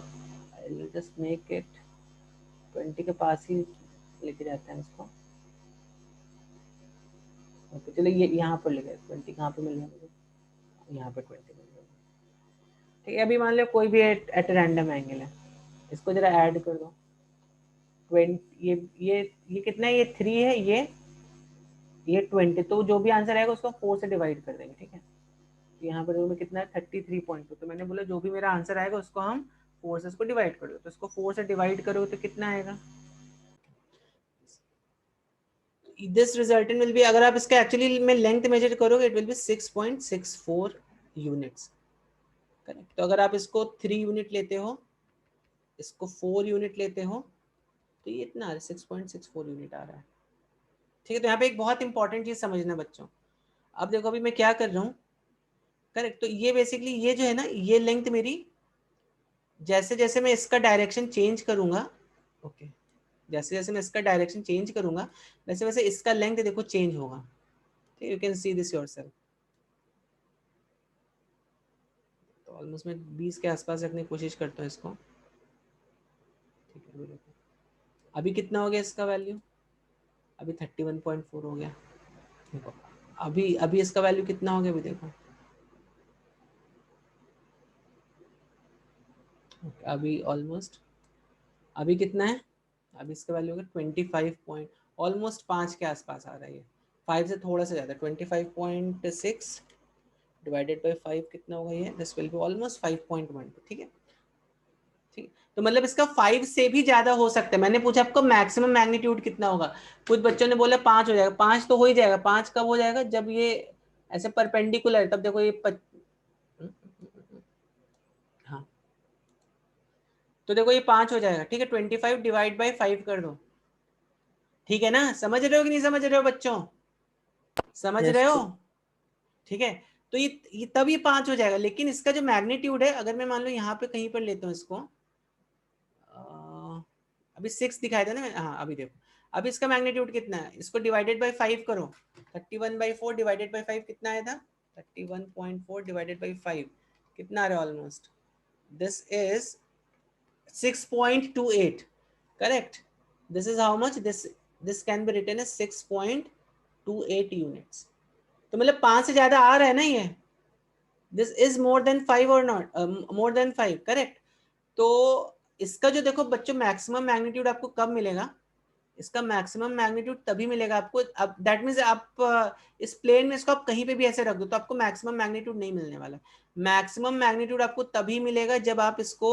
आई जस्ट मेक इट 20 के पास ही लेके जाते हैं इसको। ओके, चलिए ये यहाँ पर ले गए, 20 कहाँ पे मिल गया मुझे, यहाँ पे 20 मिल गया, ठीक है। अभी मान लो कोई भी एट रैंडम एंगल है, इसको जरा ऐड कर दो, 20, ये कितना है, ये 3 है, ये 20, तो जो भी आंसर आएगा उसको 4 से डिवाइड कर देंगे, ठीक है। तो यहाँ पर में कितना है 33.2, तो मैंने बोला जो भी मेरा आंसर आएगा उसको हम 4 से इसको डिवाइड कर दो, तो इसको 4 से डिवाइड करो तो कितना आएगा, दिस रिजल्टेंट विल बी, अगर आप इसका एक्चुअली में लेंथ मेजर करोगे it will be 6.64 units, correct. तो अगर आप इसको 3 यूनिट लेते हो, इसको 4 यूनिट लेते हो, तो ये इतना 6.64 यूनिट आ रहा है, ठीक है। तो यहाँ पे एक बहुत इंपॉर्टेंट चीज समझना बच्चों, अब देखो अभी मैं क्या कर रहा हूँ, करेक्ट, तो ये बेसिकली ये जो है ना, ये लेंथ मेरी, जैसे जैसे मैं इसका डायरेक्शन चेंज करूंगा, ओके, जैसे जैसे मैं इसका डायरेक्शन चेंज करूंगा वैसे वैसे इसका लेंथ देखो चेंज होगा, ठीक, you can see this yourself. तो ऑलमोस्ट मैं 20 के आसपास रखने की कोशिश करता हूँ इसको, ठीक है। देखो अभी कितना हो गया इसका वैल्यू, अभी 31.4 हो गया, देखो अभी अभी इसका वैल्यू कितना हो गया, अभी देखो अभी ऑलमोस्ट, अभी कितना है, अभी इसका वैल्यू होगा 25 पॉइंट, ऑलमोस्ट 5 के आसपास आ रहा है, ये 5 से थोड़ा सा ज़्यादा, 25.6 डिवाइडेड बाई 5 कितना होगा, ये दिस विल बी ऑलमोस्ट 5.1, ठीक है, ठीक। तो मतलब इसका 5 से भी ज्यादा हो सकता है। मैंने पूछा आपको मैक्सिमम मैग्नीट्यूड कितना होगा, कुछ बच्चों ने बोला 5 हो जाएगा, 5 तो हो ही जाएगा, 5 कब हो जाएगा, जब ये ऐसे परपेंडिकुलर है, तब देखो ये हाँ, तो देखो ये 5 हो जाएगा, ठीक है, 25 डिवाइड बाई 5 कर दो, ठीक है ना, समझ रहे हो कि नहीं समझ रहे हो बच्चों, समझ Yes, रहे हो, sir. ठीक है। तो ये तब ये 5 हो जाएगा, लेकिन इसका जो मैग्नीट्यूड है, अगर मैं मान लो यहाँ पे कहीं पर लेता हूँ इसको, अभी 6 दिखाया था ना, हाँ अभी देखो, अभी इसका मैग्नीट्यूड कितना है, इसको डिवाइडेड बाई 5 करो, 31/4 डिवाइडेड बाई 5 कितना आया था, 31.4 डिवाइडेड बाई 5 कितना आ रहा है, almost this is 6.28, correct, this is how much, this can be written as 6.28 units, तो मतलब 5 से ज्यादा आ रहा है ना ये, दिस इज मोर देन 5 और नॉट, मोर देन 5, करेक्ट। तो इसका जो देखो बच्चों मैक्सिमम मैग्नीट्यूड आपको कब मिलेगा, इसका मैक्सिमम मैग्नीट्यूड तभी मिलेगा आपको, अब दैट मीन्स आप इस प्लेन में इसको आप कहीं पे भी ऐसे रख दो तो आपको मैक्सिमम मैग्नीट्यूड नहीं मिलने वाला, मैक्सिमम मैग्नीट्यूड आपको तभी मिलेगा जब आप इसको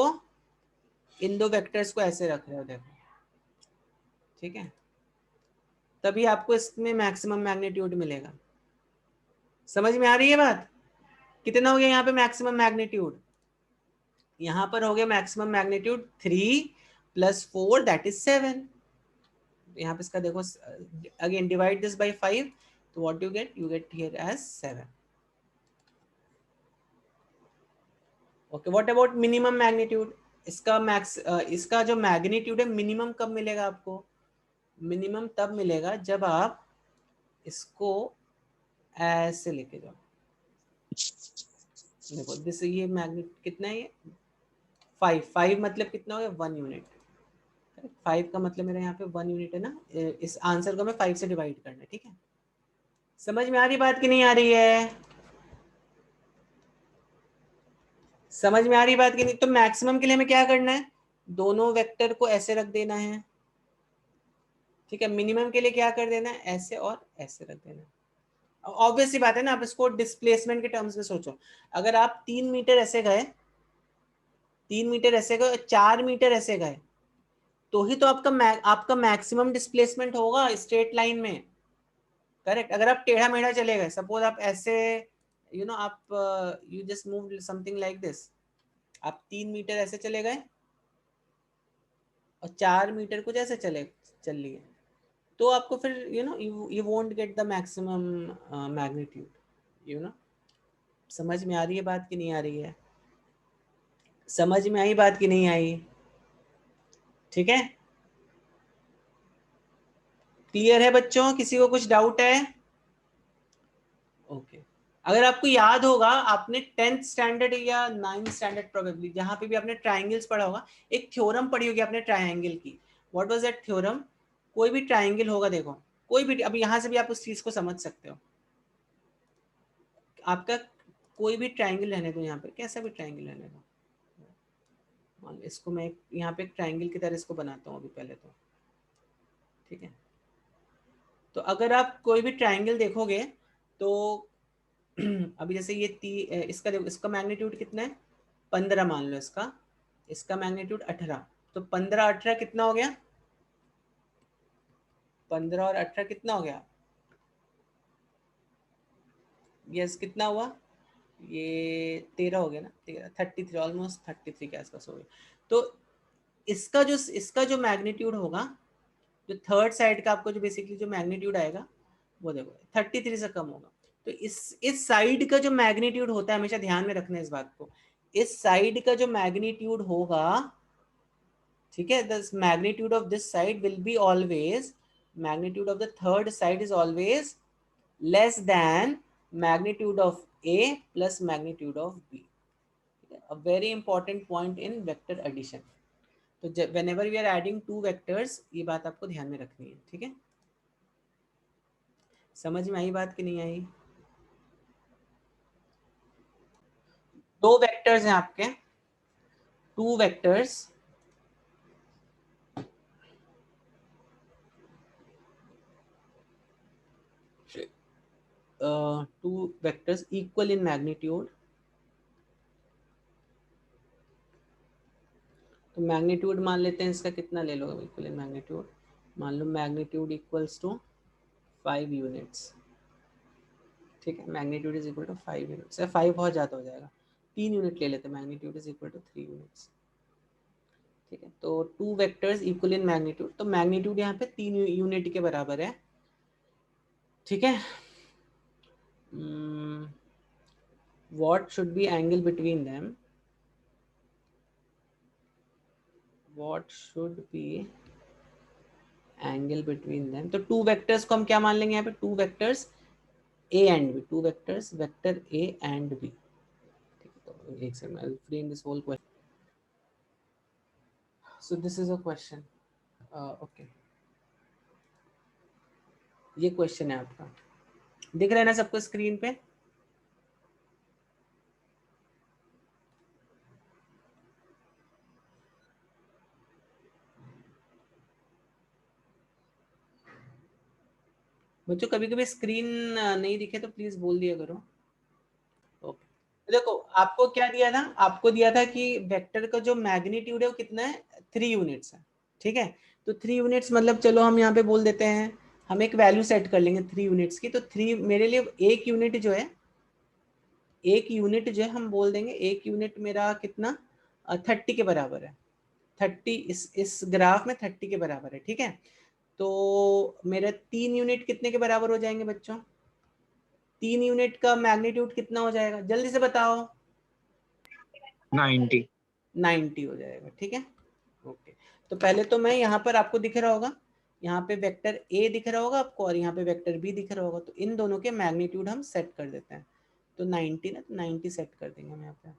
इन दो वेक्टर्स को ऐसे रख रहे हो, देखो, ठीक है, तभी आपको इसमें मैक्सिमम मैग्नीट्यूड मिलेगा। समझ में आ रही है बात? कितना हो गया यहाँ पे मैक्सिमम मैग्नीट्यूड? यहाँ पर हो गया मैक्सिमम मैग्नीट्यूड 3 + 4 दैट इज 7। यहाँ पे इसका देखो, अगेन डिवाइड दिस बाय 5, तो what you get here as 7। Okay, what about minimum magnitude? इसका जो मैग्नीट्यूड है मिनिमम कब मिलेगा आपको? मिनिमम तब मिलेगा जब आप इसको ऐसे लेके जाओ। देखो दिस, ये मैग्नीट्यूड कितना है? ये 5 मतलब कितना हो गया? 1 यूनिट। 5 का मतलब मेरा यहाँ पे 1 यूनिट है ना। इस आंसर को मैं 5 से डिवाइड करना है, ठीक है? समझ में आ रही बात कि नहीं आ रही है? समझ में आ रही बात कि नहीं? तो मैक्सिमम के लिए हमें क्या करना है? दोनों वेक्टर को ऐसे रख देना है, ठीक है? मिनिमम के लिए क्या कर देना है? ऐसे और ऐसे रख देना है। ऑब्वियस सी बात है ना, आप इसको डिस्प्लेसमेंट के टर्म्स में सोचो। अगर आप 3 मीटर ऐसे गए, 3 मीटर ऐसे गए, 4 मीटर ऐसे गए, तो ही तो आपका मैक्सिमम डिस्प्लेसमेंट होगा स्ट्रेट लाइन में, करेक्ट? अगर आप टेढ़ा मेढ़ा चले गए, सपोज आप ऐसे आप you just move something like this, आप 3 मीटर ऐसे चले गए और 4 मीटर कुछ ऐसे चल लिए, तो आपको फिर you won't get the maximum magnitude. समझ में आ रही है बात कि नहीं आ रही है? समझ में आई बात कि नहीं आई? ठीक है, क्लियर है बच्चों? किसी को कुछ डाउट है? ओके। अगर आपको याद होगा, आपने 10th स्टैंडर्ड या 9th स्टैंडर्ड प्रोबेबली, जहां पे भी आपने ट्राइंगल्स पढ़ा होगा, एक थ्योरम पढ़ी होगी आपने ट्राइंगल की। What was that theorem? कोई भी ट्राइंगल होगा, देखो कोई भी, अब यहां से भी आप उस चीज को समझ सकते हो। आपका कोई भी ट्राइंगल रहने दो, यहाँ पे कैसा भी ट्राइंगल रहने दो, इसको मैं यहाँ पे एक ट्राइंगल की तरह इसको बनाता हूँ अभी पहले तो, ठीक है? तो अगर आप कोई भी ट्राइंगल देखोगे तो अभी जैसे ये इसका मैग्नीट्यूड कितना है? 15 मान लो इसका मैग्नीट्यूड 18, तो 15 18 कितना हो गया? 15 और 18 कितना हो गया? यस, कितना हुआ? ये 13 हो गया ना, 33, ऑलमोस्ट 33 के आसपास हो गया। तो इसका जो मैग्नीट्यूड होगा, जो थर्ड साइड का आपको जो बेसिकली जो मैग्नीट्यूड आएगा, वो देखो 33 से कम होगा। तो इस साइड का जो मैग्नीट्यूड होता है, हमेशा ध्यान में रखना इस बात को, इस साइड का जो मैग्नीट्यूड होगा, ठीक है, the magnitude of this side will be always, magnitude of the third side is always less than magnitude of A plus magnitude of B. a very important point in vector addition. तो whenever we are adding two vectors, ये बात आपको ध्यान में रखनी है, ठीक है? समझ में आई बात कि नहीं आई? दो वेक्टर्स हैं आपके, to vectors, equal in magnitude. तो मैग्नीट्यूड मान लेते हैं इसका, कितना ले लो इक्वल इन मैग्नीट्यूड? मान लो मैग्नीट्यूड इक्वल्स टू 5 यूनिट्स, ठीक है? Magnitude is equal to 5 units, 5 बहुत ज़्यादा हो जाएगा, 3 यूनिट ले लेते हैं, magnitude is equal to 3 units, ठीक है? तो two vectors equal in magnitude, तो मैग्नीट्यूड यहाँ पे 3 यूनिट के बराबर है, ठीक है? What should be angle between them? What should be angle between them? तो टू वेक्टर्स को हम क्या मान लेंगे यहाँ पे? Two vectors A and B, two vectors vector A and B। तो एक second, I'll frame this whole question. So this is a question. Okay. ये क्वेश्चन है आपका, दिख रहा है ना सबको स्क्रीन पे? बच्चों कभी कभी स्क्रीन नहीं दिखे तो प्लीज बोल दिया करो। ओके, देखो आपको क्या दिया था? आपको दिया था कि वेक्टर का जो मैग्नीट्यूड है वो कितना है? 3 यूनिट्स है, ठीक है? तो 3 यूनिट्स मतलब चलो हम यहाँ पे बोल देते हैं हम एक वैल्यू सेट कर लेंगे 3 यूनिट्स की। तो 3 मेरे लिए एक यूनिट जो है, हम बोल देंगे एक यूनिट मेरा कितना 30 के बराबर है। 30 इस ग्राफ में 30 के बराबर है, ठीक है। तो मेरा 3 यूनिट कितने के बराबर हो जाएंगे बच्चों? 3 यूनिट का मैग्नीट्यूड कितना हो जाएगा, जल्दी से बताओ। 90 90 हो जाएगा, ठीक है। ओके, तो पहले तो मैं यहाँ पर आपको दिख रहा होगा, यहाँ पे वेक्टर ए दिख रहा होगा आपको और यहाँ पे वेक्टर बी दिख रहा होगा। तो इन दोनों के मैग्नीट्यूड हम सेट कर देते हैं। तो 90 ना, तो 90 सेट कर देंगे हम यहाँ पे।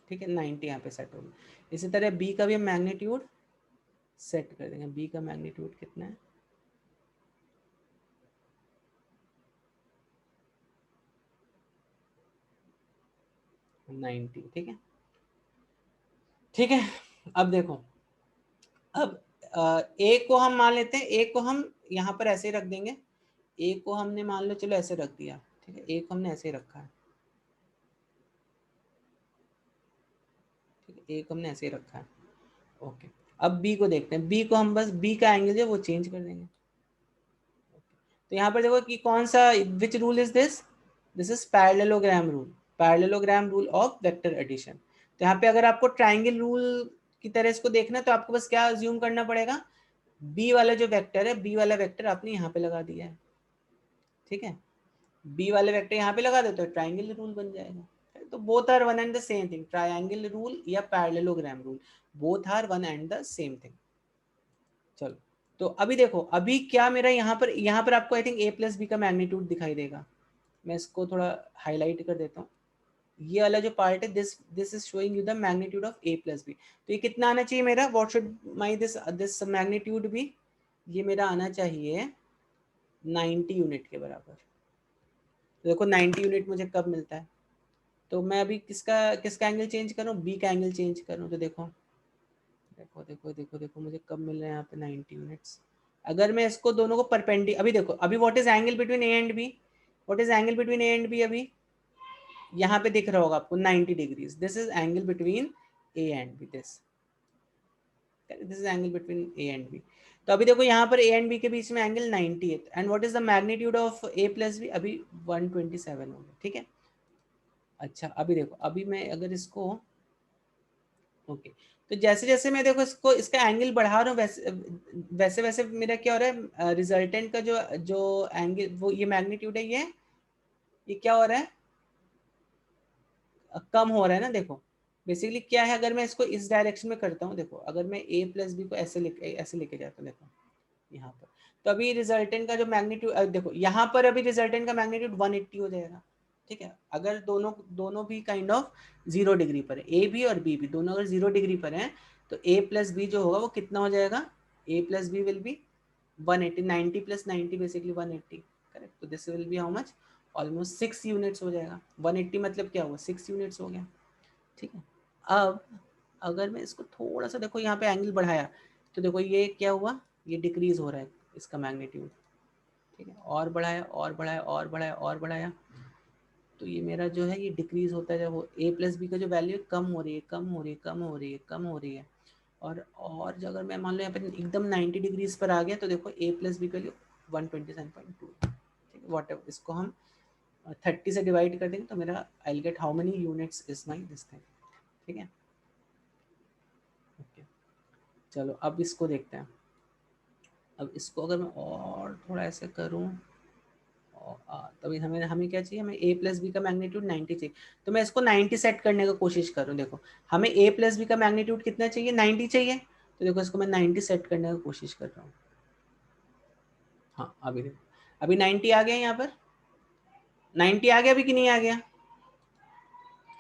ठीक है, 90 यहाँ पे सेट होगा। इसी तरह बी का भी हम मैग्नीट्यूड सेट कर देंगे। बी का मैग्नीट्यूड कितना है? नाइनटी, ठीक है। ठीक है, अब देखो, अब ए को हम मान लेते हैं, ए को हम यहाँ पर ऐसे ही रख देंगे। ए को हमने मान लो चलो ऐसे रख दिया, ठीक है। ए को हमने ऐसे ही रखा है, ठीक है। ए को हमने ऐसे ही रखा है, ओके। अब बी को देखते हैं। बी को हम बस बी का एंगल जो है वो चेंज कर देंगे। तो यहाँ पर देखो कि कौन सा, which rule is this? This is parallelogram rule, parallelogram rule of vector addition. तो यहाँ पे अगर आपको ट्राइंगल रूल की तरह इसको देखना है तो आपको बस क्या अज्यूम करना पड़ेगा, बी वाला जो वेक्टर है, बी वाला वेक्टर आपने यहाँ पे लगा दिया है, ठीक है। बी वाले वेक्टर यहाँ पे लगा दे तो ट्राइंगल रूल बन जाएगा। तो both are one and the same thing, triangle rule या parallelogram rule, both are one and the same thing. चलो, तो अभी देखो, अभी क्या मेरा यहाँ पर आपको I think A plus B का मैग्नीट्यूड दिखाई देगा। मैं इसको थोड़ा हाईलाइट कर देता हूँ। ये वाला जो पार्ट है, this is showing you the magnitude of A plus B. तो ये कितना आना चाहिए मेरा, what should my this magnitude be? ये मेरा आना चाहिए 90 यूनिट के बराबर। तो देखो 90 यूनिट मुझे कब मिलता है? तो मैं अभी किसका एंगल चेंज करूँ? बी का एंगल चेंज करूँ। तो देखो देखो देखो देखो देखो मुझे कब मिल रहे हैं यहाँ पे 90 यूनिट्स। अगर मैं इसको दोनों को परपेंडिकुलर, अभी देखो, अभी what is angle between A and B? What is angle between A and B? अभी यहाँ पे दिख रहा होगा आपको 90 degrees. This is angle between A and B, this is angle between A and B. तो अभी देखो यहाँ पर ए एंड बी के बीच में एंगल 90 है। And what is the magnitude of A plus B? अभी 127 हो गया, ठीक है। अच्छा, अभी देखो, अभी मैं अगर इसको, ओके, तो जैसे जैसे मैं देखो इसको, इसका एंगल बढ़ा रहा हूँ, वैसे वैसे मेरा क्या हो रहा है, रिजल्टेंट का जो जो एंगल, वो ये मैग्नीट्यूड है, ये क्या हो रहा है, कम हो रहा है ना। देखो बेसिकली क्या है, अगर मैं इसको इस डायरेक्शन में करता हूँ, देखो अगर मैं ए प्लस बी को ऐसे लेके जाता हूँ, देखो यहाँ पर, तो अभी रिजल्टेंट का जो मैग्नीट्यूड, देखो यहाँ पर अभी रिजल्टेंट का मैग्नीट्यूड 180 हो जाएगा, ठीक है। अगर दोनों भी काइंड ऑफ 0 डिग्री पर है, ए भी और बी भी दोनों अगर 0 डिग्री पर हैं, तो ए प्लस बी जो होगा वो कितना हो जाएगा, a plus b will be 180, 90 plus 90 basically 180, correct. तो this will be how much, almost 6 units हो जाएगा। 180 मतलब क्या हुआ, 6 यूनिट्स हो गया, ठीक है। अब अगर मैं इसको थोड़ा सा देखो यहाँ पे एंगल बढ़ाया, तो देखो ये क्या हुआ, ये डिक्रीज हो रहा है इसका मैग्नीट्यूड, ठीक है। और बढ़ाया और बढ़ाया और बढ़ाया और बढ़ाया, तो ये मेरा जो है ये डिक्रीज होता है। वो ए प्लस बी का जो वैल्यू है कम हो रही है, कम हो रही है, कम हो रही है, कम हो रही है। और अगर मैं मान लो यहाँ पे एकदम 90 डिग्रीज पर आ गया, तो देखो ए प्लस बी का वैल्यू 127.2, ठीक है। वॉट एवर, इसको हम 30 से डिवाइड कर देंगे तो मेरा I will get how many units is my this thing, ठीक है। ओके, चलो अब इसको देखते हैं। अब इसको अगर मैं और थोड़ा ऐसे करूँ, तभी हमें क्या चाहिए, हमें ए प्लस बी का मैग्नीट्यूड 90 चाहिए। तो मैं इसको 90 सेट करने का कोशिश करूँ। देखो हमें ए प्लस बी का मैग्नीट्यूड कितना चाहिए, 90 चाहिए। तो देखो इसको मैं 90 सेट करने का कोशिश कर रहा हूँ। हाँ, अभी देखो, अभी 90 आ गया यहाँ पर, 90 आ गया अभी कि नहीं आ गया,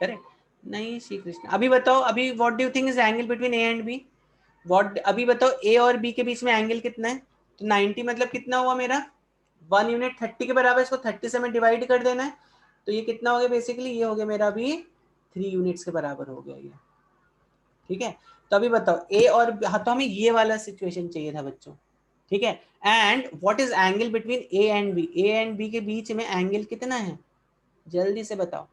करेक्ट। नहीं श्री कृष्ण, अभी बताओ, अभी what do you think is angle between A and B? What, अभी बताओ ए और बी के बीच में एंगल कितना है? तो 90 मतलब कितना हुआ मेरा, 1 यूनिट 30 के बराबर। इसको 30 से मैं डिवाइड कर देना है, तो ये कितना हो गया, बेसिकली ये हो गया मेरा अभी 3 यूनिट्स के बराबर हो गया ये, ठीक है। तो अभी बताओ ए और, हाँ, तो हमें ये वाला सिचुएशन चाहिए था बच्चों, ठीक है। And what is angle between A and B? A and B के बीच में एंगल कितना है, जल्दी से बताओ।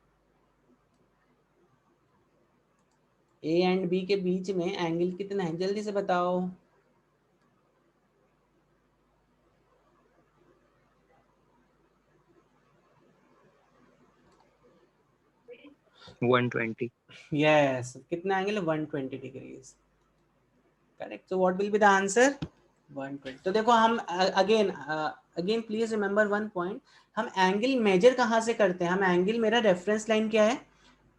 ए एंड बी के बीच में एंगल कितना है, जल्दी से बताओ। 120. यस, कितना एंगल है, 120 degrees. Correct. So what will be the answer, 120। तो देखो हम again please remember one point, हम एंगल मेजर कहाँ से करते हैं, हम एंगल, मेरा रेफरेंस लाइन क्या है,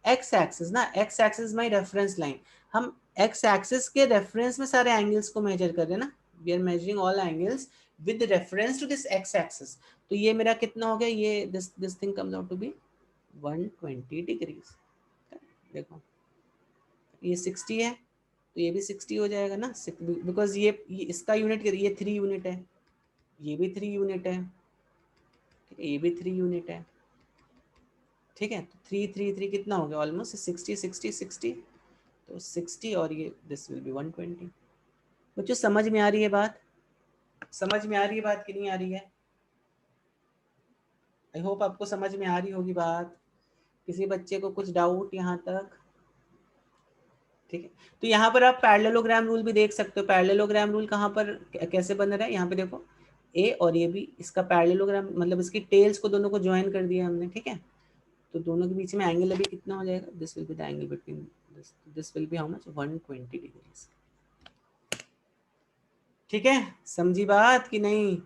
एक्स एक्सिस ना, X axis my reference line. हम एक्स एक्सिस के रेफरेंस में सारे एंगल्स को मेजर कर रहे हैं ना, we are measuring all angles with reference to this X axis. तो ये मेरा कितना हो गया, ये this thing comes out to be 120 degrees. देखो ये 60 है तो ये भी 60 हो जाएगा ना, बिकॉज ये इसका यूनिट, ये 3 यूनिट है, ये भी 3 यूनिट है, ये भी 3 यूनिट है, ठीक है। तो 3 3 3 कितना हो गया, ऑलमोस्ट 60 60 60, तो 60 और ये दिस विल बी 120। बच्चों समझ में आ रही है बात, समझ में आ रही है बात कि नहीं आ रही है? आई होप आपको समझ में आ रही होगी बात। किसी बच्चे को कुछ डाउट यहाँ तक? ठीक है। तो यहाँ पर आप पैरेललोग्राम रूल भी देख सकते हो। पैरेललोग्राम रूल कहाँ पर कैसे बन रहा है, यहाँ पे देखो ए और ये भी, इसका पैरेललोग्राम मतलब इसकी टेल्स को दोनों को ज्वाइन कर दिया हमने, ठीक है। तो दोनों के बीच में एंगल अभी कितना हो जाएगा, this will be the angle between this will be how much, 120 degrees. ठीक है, समझी बात कि नहीं,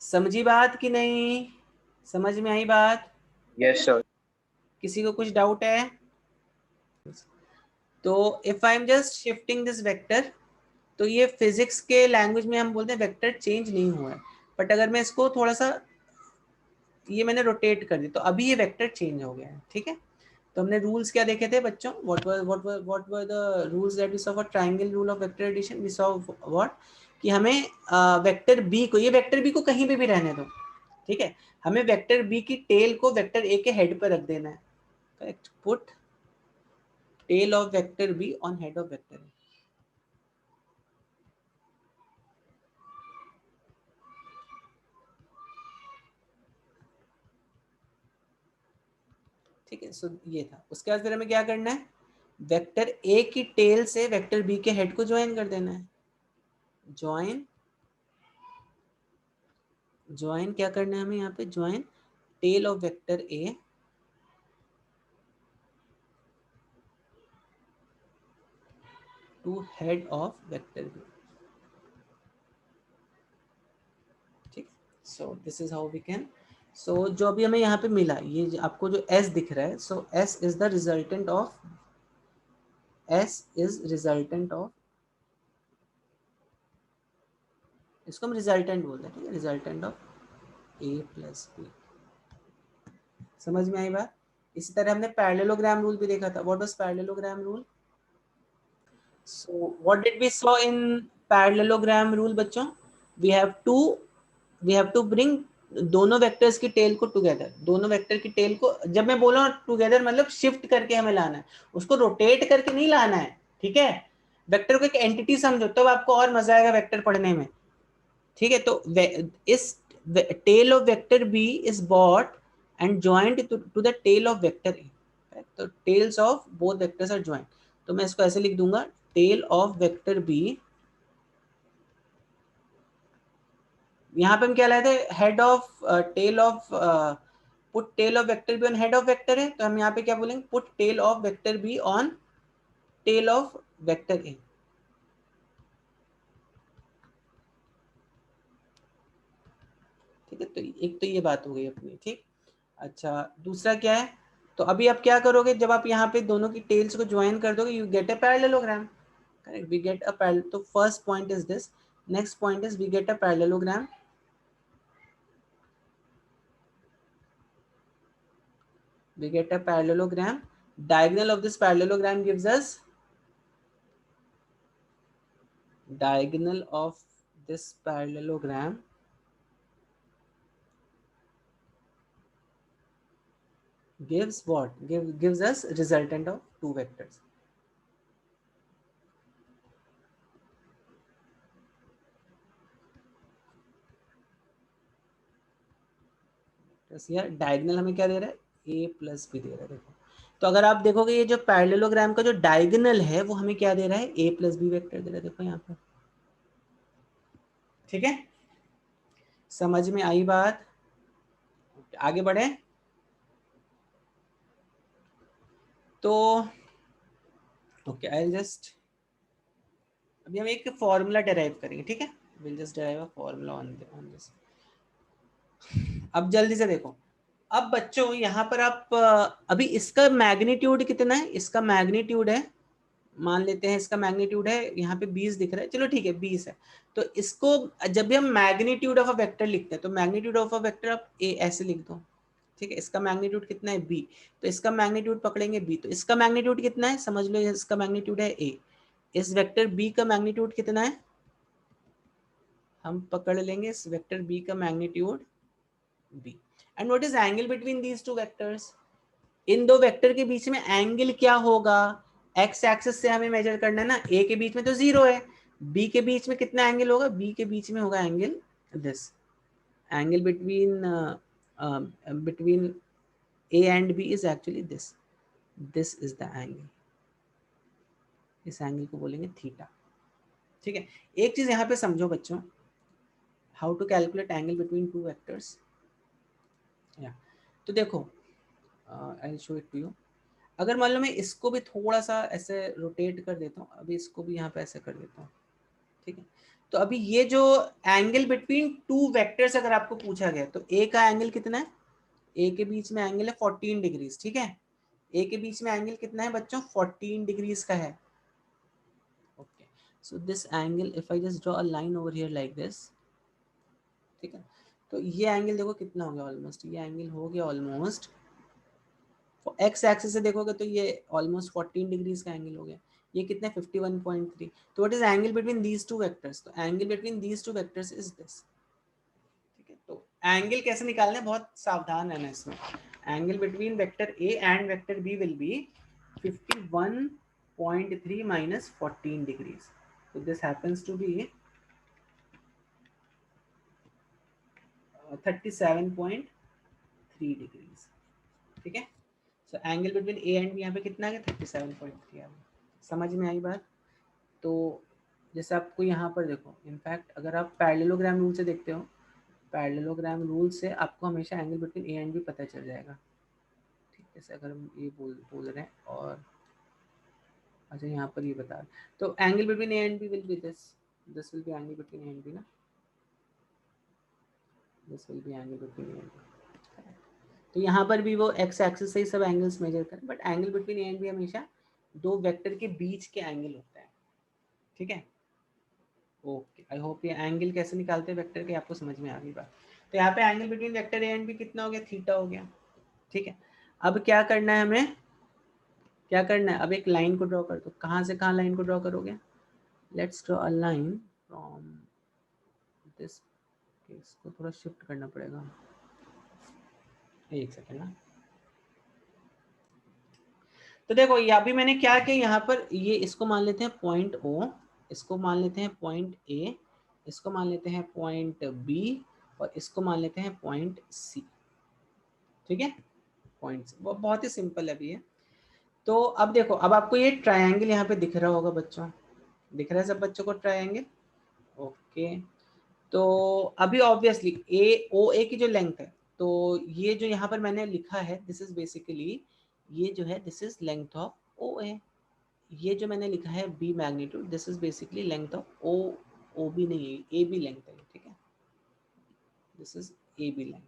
समझी बात कि नहीं, समझ में आई बात? Yes, sir. किसी को कुछ डाउट है? तो if I am just shifting this vector, तो ये फिजिक्स के लैंग्वेज में हम बोलते हैं वेक्टर चेंज नहीं हुआ है, बट अगर मैं इसको थोड़ा सा, ये मैंने रोटेट कर दी तो अभी ये वेक्टर चेंज हो गया है, ठीक है। तो हमने रूल्स क्या देखे थे बच्चों, what were the rules that we saw for triangle rule of vector addition, we saw what, कि हमें वेक्टर बी को, ये वेक्टर बी को कहीं पे भी रहने दो, ठीक है, हमें वेक्टर बी की टेल को वेक्टर ए के हेड पर रख देना है, correct, put tail of vector B on head of vector A. ठीक है, सो ये था। उसके बाद फिर हमें क्या करना है, वेक्टर ए की टेल से वेक्टर बी के हेड को ज्वाइन कर देना है। ज्वाइन, ज्वाइन क्या करना है हमें यहाँ पे, join tail of vector a to head of vector b, ठीक। So this is how we can, so जो अभी हमें यहाँ पे मिला, ये आपको जो एस दिख रहा है, so S is the resultant of, S is resultant of, इसको हम रिजल्टेंट बोलते हैं, ठीक है, resultant of A plus B. समझ में आई बात? इसी तरह हमने पैरेललोग्राम रूल भी देखा था। What was parallelogram rule? So what did we saw in parallelogram rule बच्चों, वी हैव टू ब्रिंग दोनों वेक्टर्स की टेल को टुगेदर, दोनों वेक्टर की टेल को, जब मैं बोल रहा हूँ टुगेदर मतलब शिफ्ट करके हमें लाना है, उसको रोटेट करके नहीं लाना है, ठीक है। वेक्टर को एक एंटिटी समझो तब आपको और मजा आएगा वेक्टर पढ़ने में, ठीक है। तो इस tail of vector b is but and joint to the tail of vector a, तो tails of both vectors are joint. तो मैं इसको ऐसे लिख दूंगा, टेल ऑफ वेक्टर बी, यहाँ पे हम क्या लाए थे, head of tail of, put tail of vector B on head of vector है, तो हम यहाँ पे क्या बोलेंगे, put tail of vector B on tail of vector A. ठीक है, तो एक तो ये बात हो गई अपनी, ठीक। अच्छा, दूसरा क्या है, तो अभी आप क्या करोगे, जब आप यहाँ पे दोनों की टेल्स को ज्वाइन कर दोगे, you get a parallelogram, correct, we get a parallel. तो first point is this, next point is we get a parallelogram, we get a parallelogram, diagonal of this parallelogram gives us, diagonal of this parallelogram gives what, gives us resultant of two vectors. तो यार diagonal हमें क्या दे रहा है, a plus B दे रहा है, देखो तो अगर आप देखोगे ये जो पैरेललोग्राम का जो डायगोनल है वो हमें क्या दे रहा है, a प्लस बी वेक्टर दे रहा है, देखो यहाँ पर, ठीक है, समझ में आई बात? आगे बढ़े तो ओके, आई जस्ट, अभी हम एक फॉर्मूला डेराइव करेंगे, ठीक है, will just derive a formula on this. अब जल्दी से देखो, अब बच्चों यहाँ पर आप अभी इसका मैग्नीट्यूड कितना है, इसका मैग्नीट्यूड है, मान लेते हैं इसका मैग्नीट्यूड है यहाँ पे 20 दिख रहा है, चलो ठीक है 20 है। तो इसको जब भी हम मैग्नीट्यूड ऑफ अ वेक्टर लिखते हैं तो मैग्नीट्यूड ऑफ अ वेक्टर आप ए ऐसे लिख दो, ठीक है, इसका मैग्नीट्यूड कितना है बी, तो इसका मैग्नीट्यूड पकड़ेंगे बी, तो इसका मैग्नीट्यूड कितना है समझ लो, इसका मैग्नीट्यूड है ए, इस वेक्टर बी का मैग्नीट्यूड कितना है, हम पकड़ लेंगे इस वेक्टर बी का magnitude b. And what is angle between these two vectors, इन दो वेक्टर के बीच में एंगल क्या होगा, एक्स एक्सिस से हमें मेजर करना है ना, ए के बीच में तो 0 है, बी के बीच में कितना एंगल होगा, बी के बीच में होगा angle this, angle between A and B is actually this is the angle, इस एंगल को बोलेंगे थीटा, ठीक है। एक चीज यहाँ पे समझो बच्चों, how to calculate angle between two vectors, या तो देखो I will show it to you, अगर मान लो मैं इसको भी थोड़ा सा ऐसे रोटेट कर देता हूँ, अभी इसको भी यहाँ पे ऐसे कर देता हूँ, ठीक है, तो अभी ये जो एंगल बिटवीन टू वेक्टर्स अगर आपको पूछा गया तो ए का एंगल कितना है, ए के बीच में एंगल है 14 डिग्रीज, ठीक है, ए के बीच में एंगल कितना है बच्चों 14 डिग्रीज का है, okay, so this angle if I just draw a line over here like this, ठीक है, तो ये एंगल देखो कितना हो गया ऑलमोस्ट, ये एंगल हो गया ऑलमोस्ट, एक्स एक्सिस से देखोगे तो ये ऑलमोस्ट 14 डिग्रीज का एंगल हो गया, ये कितना है 51.3, तो what is angle between these two vectors, तो angle between these two vectors is this, ठीक है, तो एंगल कैसे निकालना है, बहुत सावधान रहना इसमें, angle between vector A and vector B will be 51.3 minus 14 degrees, so this happens to be 37.3 degrees, ठीक है, so angle between A and B यहाँ पे कितना आ गया 37.3 आ गया, समझ में आई बात? तो जैसे आपको यहाँ पर देखो, इनफैक्ट अगर आप पैरेललोग्राम रूल से देखते हो, पैरेललोग्राम रूल से आपको हमेशा angle between A and B पता चल जाएगा, ठीक है, जैसे अगर हम ये बोल रहे हैं और अच्छा यहाँ पर ये बता, तो angle between A and B will be this will be angle between A and B ना, this will be angle between A and B, तो यहाँ पर भी वो एक्स एक्सिस से ही सब एंगल्स मेजर करें, but angle between A and B हमेशा दो वेक्टर के बीच के एंगल होता है, ठीक है, ओके, आई होप ये एंगल कैसे निकालते हैं वेक्टर के आपको समझ में आ गई बात। तो यहाँ पे angle between vector A and B कितना हो गया, थीटा हो गया, ठीक है। अब क्या करना है हमें, क्या करना है, अब एक लाइन को ड्रॉ कर दो, कहाँ से कहाँ लाइन को ड्रॉ करोगे, let's draw a line from this, इसको थोड़ा शिफ्ट करना पड़ेगा, एक सेकेंड ना, तो देखो ये अभी मैंने क्या किया यहाँ पर, ये इसको मान लेते हैं पॉइंट ओ, इसको मान लेते हैं पॉइंट ए, इसको मान लेते हैं पॉइंट बी, और इसको मान लेते हैं पॉइंट सी, ठीक है, पॉइंट सी, वो बहुत ही सिंपल है अभी ये। तो अब देखो, अब आपको ये ट्रायंगल यहाँ पे दिख रहा होगा बच्चों, दिख रहा है सब बच्चों को ट्रायंगल, ओके, तो अभी ऑब्वियसली ए ओ ए की जो लेंथ है, तो ये जो यहाँ पर मैंने लिखा है दिस इज बेसिकली, ये जो है this is length of O A, ये जो मैंने लिखा है B magnitude, this is basically length of O, O B नहीं है ए बी लेंथ है, ठीक है, this is A B length,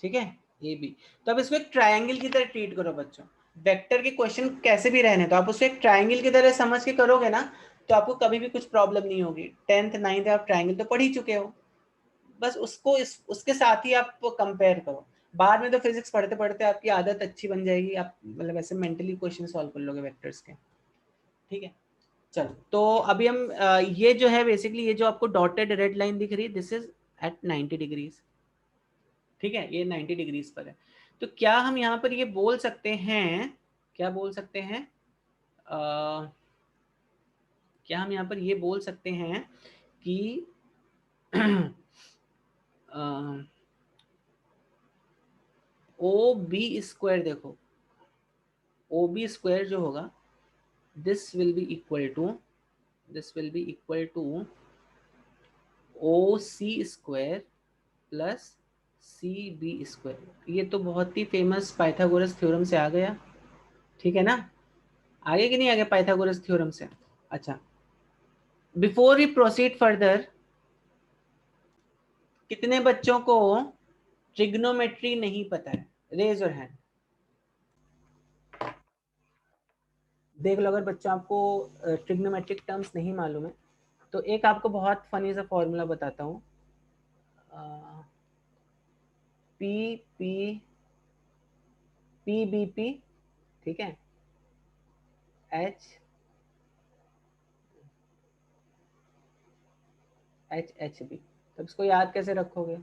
ठीक है, ए बी। तो अब इसको एक ट्रायंगल की तरह ट्रीट करो बच्चों, वेक्टर के क्वेश्चन कैसे भी रहने तो आप उसको एक ट्रायंगल की तरह समझ के करोगे ना, तो आपको कभी भी कुछ प्रॉब्लम नहीं होगी, 10th 9th आप ट्रायंगल तो पढ़ ही चुके हो, बस उसको उसके साथ ही आप कंपेयर करो, बाद में तो फिजिक्स पढ़ते पढ़ते आपकी आदत अच्छी बन जाएगी, आप मतलब ऐसे मेंटली क्वेश्चन सॉल्व कर लोगे वेक्टर्स के, ठीक है। चलो, तो अभी हम ये जो है बेसिकली, ये जो आपको डॉटेड रेड लाइन दिख रही है दिस इज एट 90 डिग्रीज, ठीक है, ये 90 डिग्रीज पर है, तो क्या हम यहाँ पर ये बोल सकते हैं, क्या बोल सकते हैं, क्या हम यहाँ पर ये बोल सकते हैं कि ओ बी स्क्वायर, देखो ओ बी स्क्वायर जो होगा this will be equal to O C square plus C B square. ये तो बहुत ही फेमस पाइथागोरस थ्योरम से आ गया, ठीक है ना? आगे कि नहीं आगे पाइथागोरस थ्योरम से? अच्छा, बिफोर वी प्रोसीड फर्दर, कितने बच्चों को ट्रिग्नोमेट्री नहीं पता है? Raise your hand. देख लो, अगर बच्चों आपको ट्रिग्नोमेट्रिक टर्म्स नहीं मालूम है तो एक आपको बहुत फनी सा फॉर्मूला बताता हूँ। P P P B P, ठीक है, एच एच एच बी। तो इसको याद कैसे रखोगे?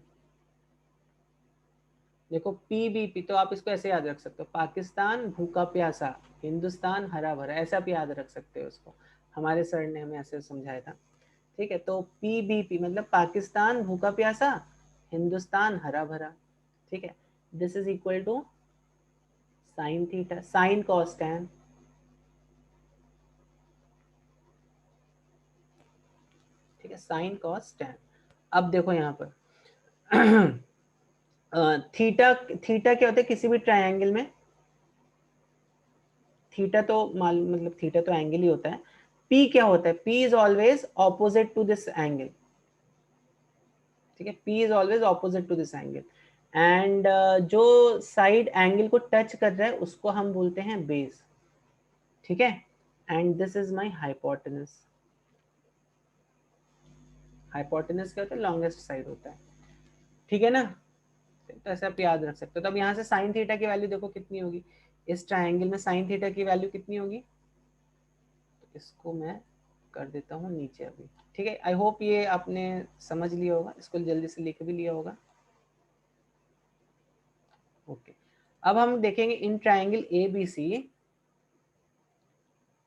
देखो पी बी पी तो आप इसको ऐसे याद रख सकते हो, पाकिस्तान भूखा प्यासा, हिंदुस्तान हरा भरा, ऐसा भी याद रख सकते हो उसको। हमारे सर ने हमें ऐसे समझाया था, ठीक है। तो पी बी पी मतलब पाकिस्तान भूखा प्यासा, हिंदुस्तान हरा भरा, ठीक है। This is equal to sine theta, sine cos tan, ठीक है, साइन कॉस टैन। अब देखो यहाँ पर थीटा, थीटा क्या होता है किसी भी ट्रायंगल में? थीटा तो मालूम, मतलब थीटा तो एंगल ही होता है। पी क्या होता है? P is always opposite to this angle, ठीक है, P is always opposite to this angle. And जो साइड एंगल को टच कर रहा है उसको हम बोलते हैं बेस, ठीक है। And this is my hypotenuse. Hypotenuse क्या होता है? लॉन्गेस्ट साइड होता है, ठीक है ना? तो ऐसे आप याद रख सकते हो। तो अब यहाँ से साइन थीटा की वैल्यू देखो कितनी होगी, इस ट्रायंगल में साइन थीटा की वैल्यू कितनी होगी? तो इसको मैं कर देता हूँ नीचे अभी, ठीक है। आई होप ये आपने समझ लिया होगा, इसको जल्दी से लिख भी लिया होगा। ओके, अब हम देखेंगे in triangle A B C,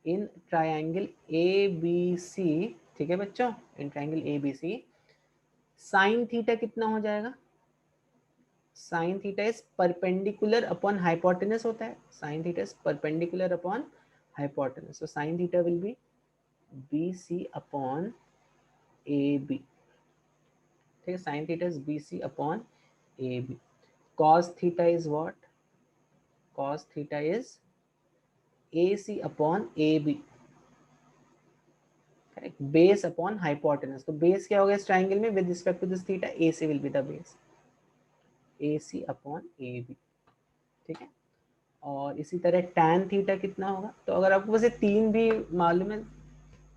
in triangle A B C, ठीक है बच्चों, in triangle A B C sine theta कितना हो जाएगा? Sine theta is perpendicular upon hypotenuse होता है, sine theta is perpendicular upon hypotenuse, so sin theta will be BC upon AB, ठीक है, sin theta is BC upon AB. Cos theta is what? Cos theta is AC upon AB, correct, base upon hypotenuse. तो base क्या होगा इस triangle में? with respect to this theta, AC will be the base, AC upon AB, ठीक है। और इसी तरह tan थीटा कितना होगा? तो अगर आपको बस ये तीन भी मालूम है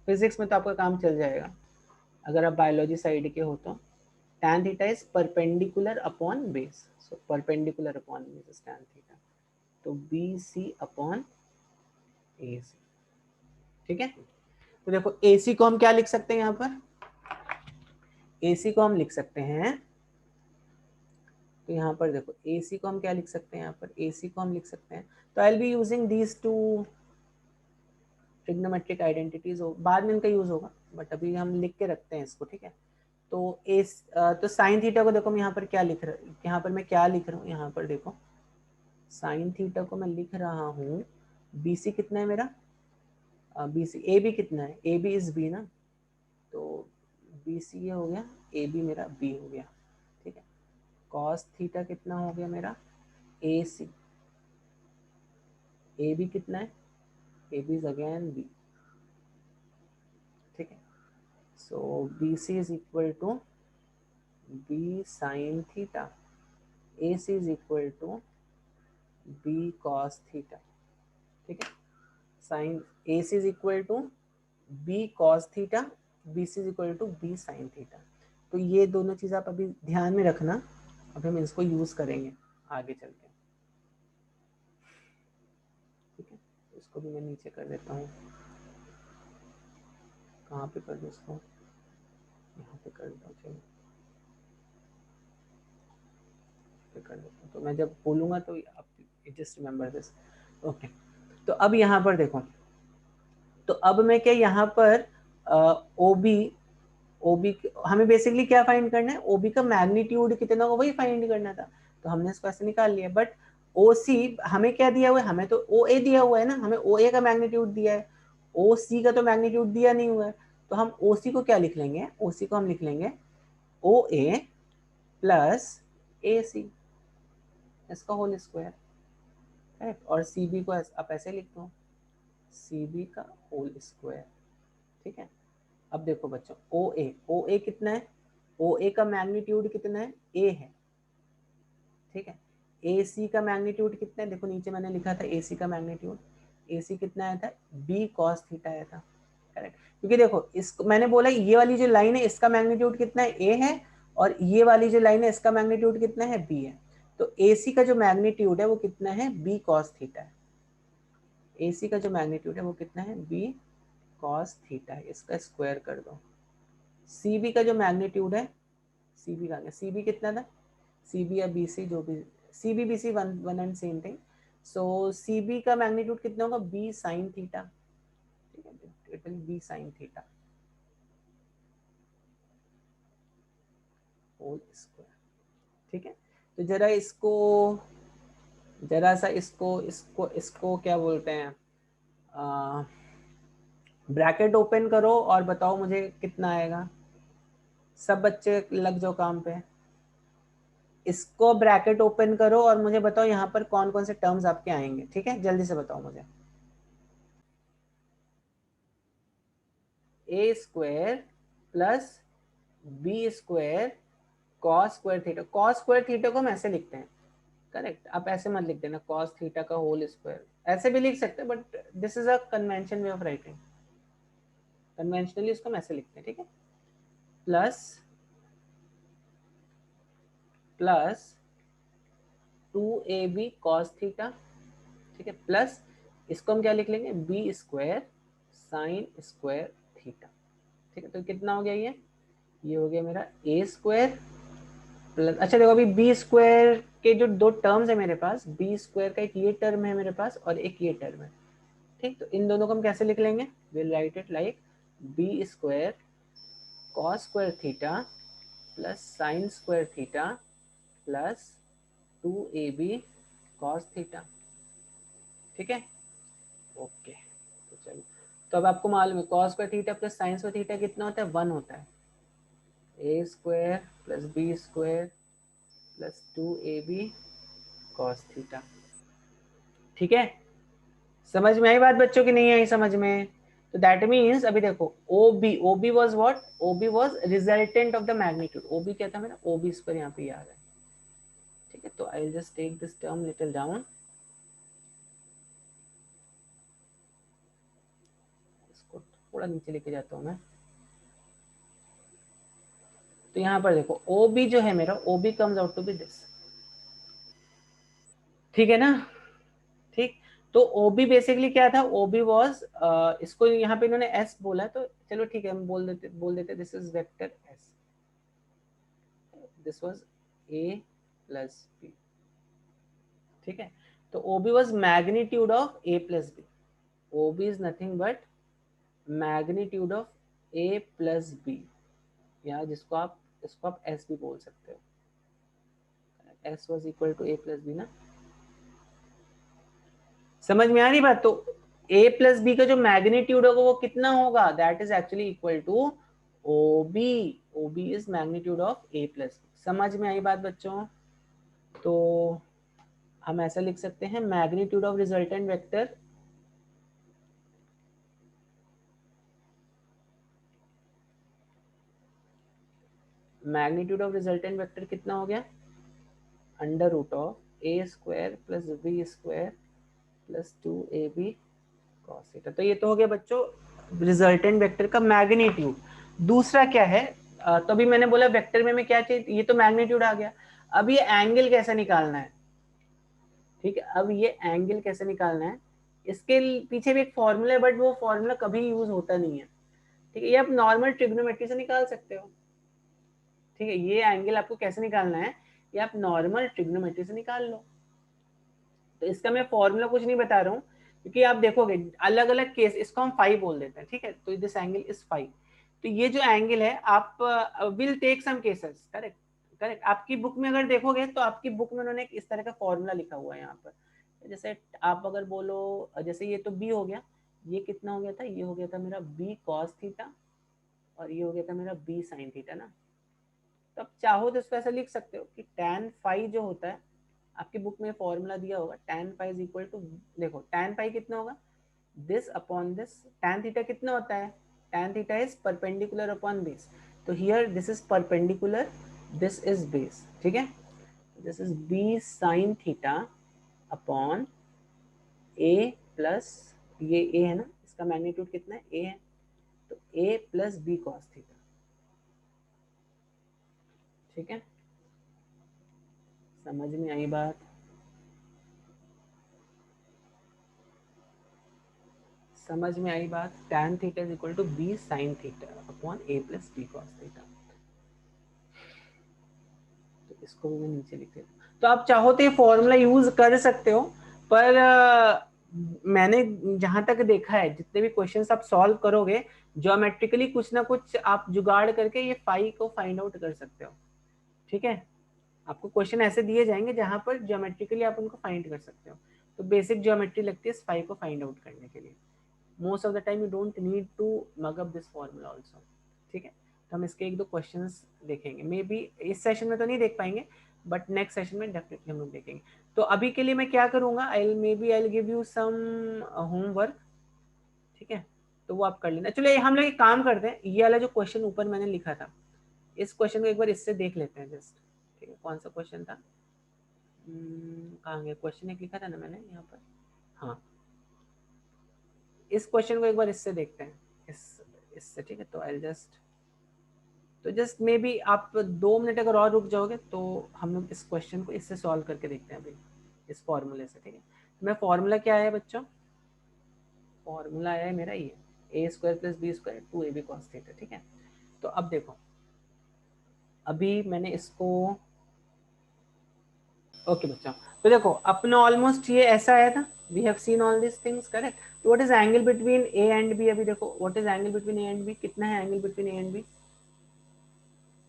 फिजिक्स में तो आपका काम चल जाएगा, अगर आप बायोलॉजी साइड के हो तो। tan theta is perpendicular upon base, so perpendicular upon base is tan theta, तो BC upon AC, ठीक है। तो देखो AC को हम क्या लिख सकते हैं यहाँ पर? AC को हम लिख सकते हैं, तो यहाँ पर देखो AC को हम क्या लिख सकते हैं? यहाँ पर AC को हम लिख सकते हैं, तो I will be using these two trigonometric identities, बाद में इनका यूज होगा, बट अभी हम लिख के रखते हैं इसको, ठीक है। तो तो साइन थीटा को देखो मैं यहाँ पर क्या लिख रहा, यहाँ पर मैं क्या लिख रहा हूँ? यहाँ पर देखो साइन थीटा को मैं लिख रहा हूँ, BC कितना है मेरा? BC, AB कितना है? AB इज B ना, तो BC ये हो गया, AB मेरा B हो गया, ठीक है। cos थीटा कितना हो गया मेरा? AC, AB कितना है? AB इज अगेन B, ठीक है। So BC is equal to B sin theta, AC is equal to B cos theta, ठीक है। Sine AC is equal to B cos theta, BC is equal to B sin theta. तो ये दोनों चीज़ आप अभी ध्यान में रखना, अभी हम इसको यूज करेंगे आगे चल के, ठीक है। इसको भी मैं नीचे कर देता हूँ, कहाँ पे कर दूँ इसको? यहाँ पे कर देता हूँ, चलो पे कर देता हूँ, तो मैं जब बोलूँगा तो आप जस्ट रिमेंबर दिस, ओके। तो अब यहाँ पर देखो, तो अब मैं क्या यहाँ पर ओबी हमें बेसिकली क्या फाइंड करना है? ओबी का मैग्नीट्यूड कितना हो वही फाइंड करना था। तो हमने इसको ऐसे निकाल लिया। बट OC हमें क्या दिया हुआ है, हमें तो OA दिया हुआ है ना, हमें OA का मैग्नीट्यूड दिया है, OC का तो मैग्नीट्यूड दिया नहीं हुआ है। तो हम OC को क्या लिख लेंगे, OC को हम लिख लेंगे OA प्लस AC इसका होल स्क्वायर, राइट। और CB को आप ऐसे लिख दो, CB का होल स्क्वायर, ठीक है। अब देखो बच्चों, OA कितना है, OA का मैग्नीट्यूड कितना है, A है, ठीक है। AC का मैग्नीट्यूड कितना है, देखो नीचे मैंने लिखा था AC का मैग्नीट्यूड, AC कितना आया था, B cos थीटा आया था, करेक्ट। क्योंकि देखो इसको मैंने बोला ये वाली जो लाइन है इसका मैग्नीट्यूड कितना है, A है, और ये वाली जो लाइन है इसका मैग्नीट्यूड कितना है, B है। तो AC का जो मैग्नीट्यूड है वो कितना है, B cos थीटा है। AC का जो मैग्नीट्यूड है वो कितना है, B cos थीटा है, इसका स्क्वायर कर दो। CB का जो मैग्नीट्यूड है, CB का CB कितना था, CB या BC जो भी, CB BC one and same thing. So CB का मैग्नीट्यूड कितना होगा, B sin थीटा, ठीक है, it will B sin theta whole square, ठीक है। तो जरा इसको, जरा सा इसको क्या बोलते हैं, ब्रैकेट ओपन करो और बताओ मुझे कितना आएगा। सब बच्चे लग जाओ काम पे, इसको ब्रैकेट ओपन करो और मुझे बताओ यहाँ पर कौन कौन से टर्म्स आपके आएंगे, ठीक है, जल्दी से बताओ मुझे। A square plus B square cos square theta, cos square theta को हम ऐसे लिखते हैं, करेक्ट। आप ऐसे मत लिख देना कॉस थीटा का होल स्क्वायर, ऐसे भी लिख सकते हैं, but this is a convention way of writing, conventionally इसको हम ऐसे लिखते हैं, ठीक है। प्लस 2AB cos थीटा, ठीक है, प्लस इसको हम क्या लिख लेंगे, B square sine square theta, ठीक है। तो कितना हो गया ये हो गया मेरा A स्क्वायर प्लस, अच्छा देखो अभी B स्क्वायर के जो दो टर्म्स है मेरे पास, B स्क्वायर का एक ये टर्म है मेरे पास और एक ये टर्म है, ठीक। तो इन दोनों को हम कैसे लिख लेंगे, will write it like B square cos square theta plus sine square theta plus 2AB cos theta, ठीक है, ओके। तो चलो, तो अब आपको मालूम है cos square theta plus sine square theta कितना होता है, 1 होता है। A square plus B square plus 2AB cos theta, ठीक है। समझ में आई बात बच्चों की, नहीं आई समझ में? तो दैट मीन्स अभी देखो OB was what, OB was resultant of the magnitude, OB क्या था मेरा, OB इस पर यहाँ पे आ रहा है, ठीक है। तो I will just take this term little down, इसको थोड़ा नीचे लेके जाता हूँ मैं। तो यहाँ पर देखो OB जो है मेरा, OB comes out to be this, ठीक है ना, ठीक। तो OB बेसिकली क्या था, OB वाज, इसको यहाँ पे इन्होंने S बोला है, तो चलो ठीक है हम बोल देते this is vector S, this was A plus B, ठीक है। तो OB was magnitude of A plus B, OB is nothing but magnitude of A plus B, या इसको आप S भी बोल सकते हो, S was equal to A plus B ना, समझ में आ रही बात? तो A प्लस बी का जो मैग्नीट्यूड होगा वो कितना होगा, that is actually equal to OB, OB is magnitude of A plus B. समझ में आई बात बच्चों? तो हम ऐसा लिख सकते हैं मैग्नीट्यूड ऑफ रिजल्टेंट वेक्टर कितना हो गया, under root of A square plus B square plus 2AB cos theta. तो ये तो हो गया बच्चों रिजल्टेंट वेक्टर का मैग्नीट्यूड। दूसरा क्या है, तो अभी मैंने बोला वेक्टर में क्या चाहिए, ये तो मैग्नीट्यूड आ गया। अब ये एंगल कैसे निकालना है, ठीक है, अब ये एंगल कैसे निकालना है, इसके पीछे भी एक फॉर्मूला है, बट वो फॉर्मूला कभी यूज होता नहीं है, ठीक है। ये आप नॉर्मल ट्रिग्नोमेट्री से निकाल सकते हो, ठीक है। ये एंगल आपको कैसे निकालना है, ये आप नॉर्मल ट्रिग्नोमेट्री से निकाल लो। तो इसका मैं फॉर्मूला कुछ नहीं बता रहा हूँ, क्योंकि आप देखोगे अलग अलग केस, इसको हम फाइव बोल देते हैं, ठीक है। तो दिस एंगल इज फाइव। तो ये जो एंगल है आप will take some cases, correct, correct. आपकी बुक में अगर देखोगे तो आपकी बुक में उन्होंने इस तरह का फॉर्मूला लिखा हुआ है यहाँ पर। जैसे आप अगर बोलो, जैसे ये तो बी हो गया, ये कितना हो गया था, ये हो गया था मेरा बी कॉस थीटा, और ये हो गया था मेरा बी साइन थीटा ना। तो आप चाहो तो इसको ऐसा लिख सकते हो कि tan फाई जो होता है, आपकी बुक में फॉर्मूला दिया होगा, tan phi is equal to, देखो tan फाई कितना होगा, this upon this. tan theta कितना होता है, tan theta is perpendicular upon base, तो here this is perpendicular, this is base, ठीक है। This is b sine theta upon a plus, ये a है ना, इसका मैग्नीट्यूड कितना है, a है, तो a plus B cos theta, ठीक है। समझ में आई बात? समझ में आई बात? tan theta is equal to b sine theta upon a plus b cos theta. तो इसको भी मैं नीचे लिख देता हूँ। तो आप चाहो तो ये फॉर्मूला यूज कर सकते हो, पर मैंने जहां तक देखा है, जितने भी क्वेश्चंस आप सॉल्व करोगे ज्योमेट्रिकली कुछ ना कुछ आप जुगाड़ करके ये फाई को फाइंड आउट कर सकते हो, ठीक है। आपको क्वेश्चन ऐसे दिए जाएंगे जहां पर ज्योमेट्रिकली आप उनको फाइंड कर सकते हो। तो बेसिक ज्योमेट्री लगती है इस फाई को फाइंड आउट करने के लिए। Most of the time you don't need to mug up this formula also, ठीक है। तो हम इसके एक दो क्वेश्चंस देखेंगे, मे बी इस सेशन में तो नहीं देख पाएंगे, बट नेक्स्ट सेशन में डेफिनेटली हम लोग देखेंगे। तो अभी के लिए मैं क्या करूंगा, I may be I give you some homework, ठीक है। तो वो आप कर लेना। चलो हम लोग एक काम करते हैं, ये वाला जो क्वेश्चन ऊपर मैंने लिखा था, इस क्वेश्चन को एक बार इससे देख लेते हैं जस्ट, ठीक है। कौन सा क्वेश्चन था, कहाँ गया क्वेश्चन, एक लिखा था ना मैंने यहाँ पर, हाँ, इस क्वेश्चन को एक बार इससे देखते हैं, इससे, ठीक है। तो आई जस्ट, तो जस्ट मे बी आप 2 मिनट अगर और रुक जाओगे तो हम लोग इस क्वेश्चन को इससे सॉल्व करके देखते हैं अभी, इस फॉर्मूले से, ठीक है। तो मैं फॉर्मूला क्या है बच्चों, फॉर्मूला आया है मेरा ये A square plus B square 2ab cos theta, ठीक है। तो अब देखो, अभी मैंने इसको, ओके बच्चों, तो देखो अपना ऑलमोस्ट ये ऐसा आया था, we have seen all this things, correct. तो what is angle between A and B, अभी देखो what is angle between A and B, कितना है angle between A and B,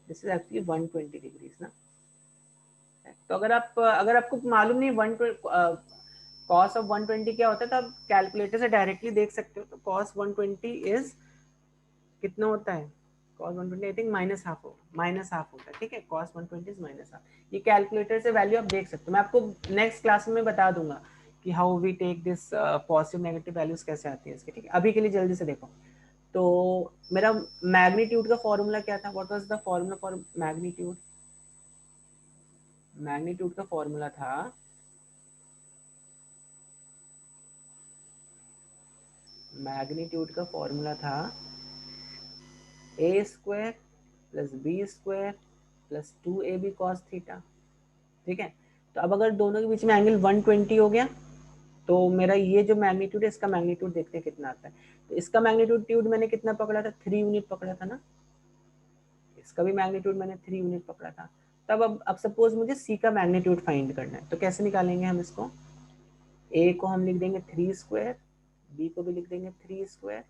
this is actually 120 degrees ना। तो अगर आपको मालूम नहीं 120 कॉस ऑफ 120 क्या होता है, तो आप कैलकुलेटर से डायरेक्टली देख सकते हो। तो कॉस 120 इज कितना होता है, cos 120 आई थिंक -½ होगा, -½ होता है, ठीक है। cos 120 इज -½ ये कैलकुलेटर से वैल्यू आप देख सकते हो। मैं आपको नेक्स्ट क्लास में बता दूंगा कि how we take this positive negative values कैसे आती है इसके, ठीक है। अभी के लिए जल्दी से देखो, तो मेरा मैग्नीट्यूड का फॉर्मूला क्या था, what was the formula for magnitude, magnitude का फॉर्मूला था, मैग्नीट्यूड का फॉर्मूला था A square plus B square plus 2ab cos theta, ठीक है। तो अब अगर दोनों के बीच में एंगल 120 हो गया, तो मेरा ये जो मैग्नीट्यूड है इसका मैग्नीट्यूड देखते हैं कितना आता है। तो इसका मैग्नीट्यूड मैंने कितना पकड़ा था, 3 यूनिट पकड़ा था ना, इसका भी मैग्नीट्यूड मैंने 3 यूनिट पकड़ा था। तब अब सपोज मुझे सी का मैग्नीट्यूड फाइंड करना है, तो कैसे निकालेंगे हम इसको, ए को हम लिख देंगे 3 स्क्वायर, बी को भी लिख देंगे 3 square,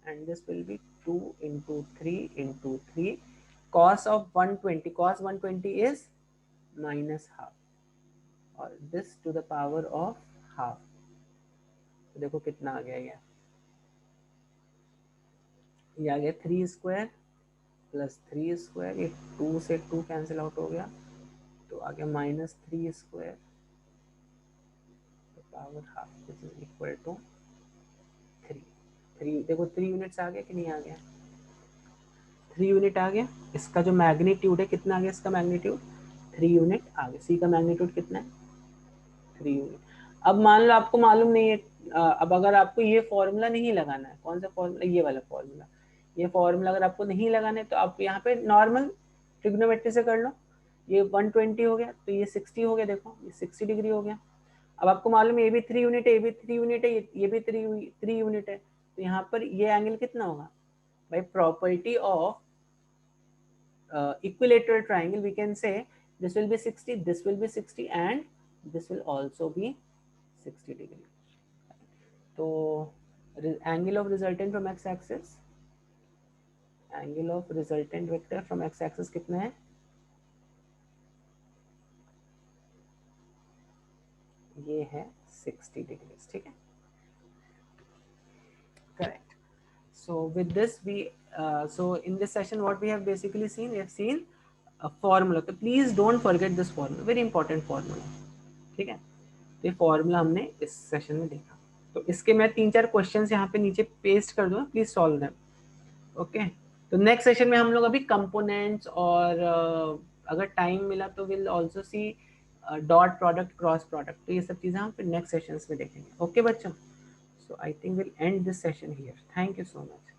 and this will be 2 into 3 into 3 cos of 120, cos 120 is -½ और this to the power of ½ तो देखो कितना आ गया, ये आ गया 3 स्क्वायर प्लस 3 स्क्वायर, ये 2 से 2 कैंसिल आउट हो गया, तो आ गया -3 square power ½ which is equal to 3 देखो 3 यूनिट्स आ गया कि नहीं आ गया, 3 यूनिट आ गया। इसका जो मैग्नीट्यूड है कितना आ गया, इसका मैग्नीट्यूड 3 यूनिट आ गया। सी का मैग्नीट्यूड कितना है, 3 यूनिट। अब मान लो आपको मालूम नहीं है, अब अगर आपको ये फॉर्मूला नहीं लगाना है, कौन सा फॉर्मूला, ये वाला फॉर्मूला, ये फॉर्मूला अगर आपको नहीं लगाना है तो आप यहाँ पे नॉर्मल ट्रिग्नोमेट्री से कर लो। ये 120 हो गया तो ये 60 हो गया, देखो ये 60 डिग्री हो गया। अब आपको मालूम है ये भी 3 यूनिट है, ये भी 3 यूनिट है, ये भी 3 यूनिट है, तो यहाँ पर ये एंगल कितना होगा, by property of equilateral triangle we can say this will be 60, this will be 60 and this will also be 60 degree. तो angle of resultant from x axis, angle of resultant vector from x axis कितना है ये है 60 degrees, ठीक है, correct. So with this we so in this session what we have basically seen, we have seen a formula. So please don't forget this formula, very important formula, ठीक है. तो ये फॉर्मूला हमने इस सेशन में देखा. तो इसके मैं 3-4 क्वेश्चंस यहाँ पे नीचे पेस्ट कर दूंगा, प्लीज सॉल्व देम. ओके, तो नेक्स्ट सेशन में हम लोग अभी कंपोनेंट्स और अगर टाइम मिला तो will also see dot product, cross product. तो ये सब चीज़ें हम फिर नेक्स्ट सेशंस में देखेंगे. ओके बच्चों, so I think will end this session here. Thank you so much.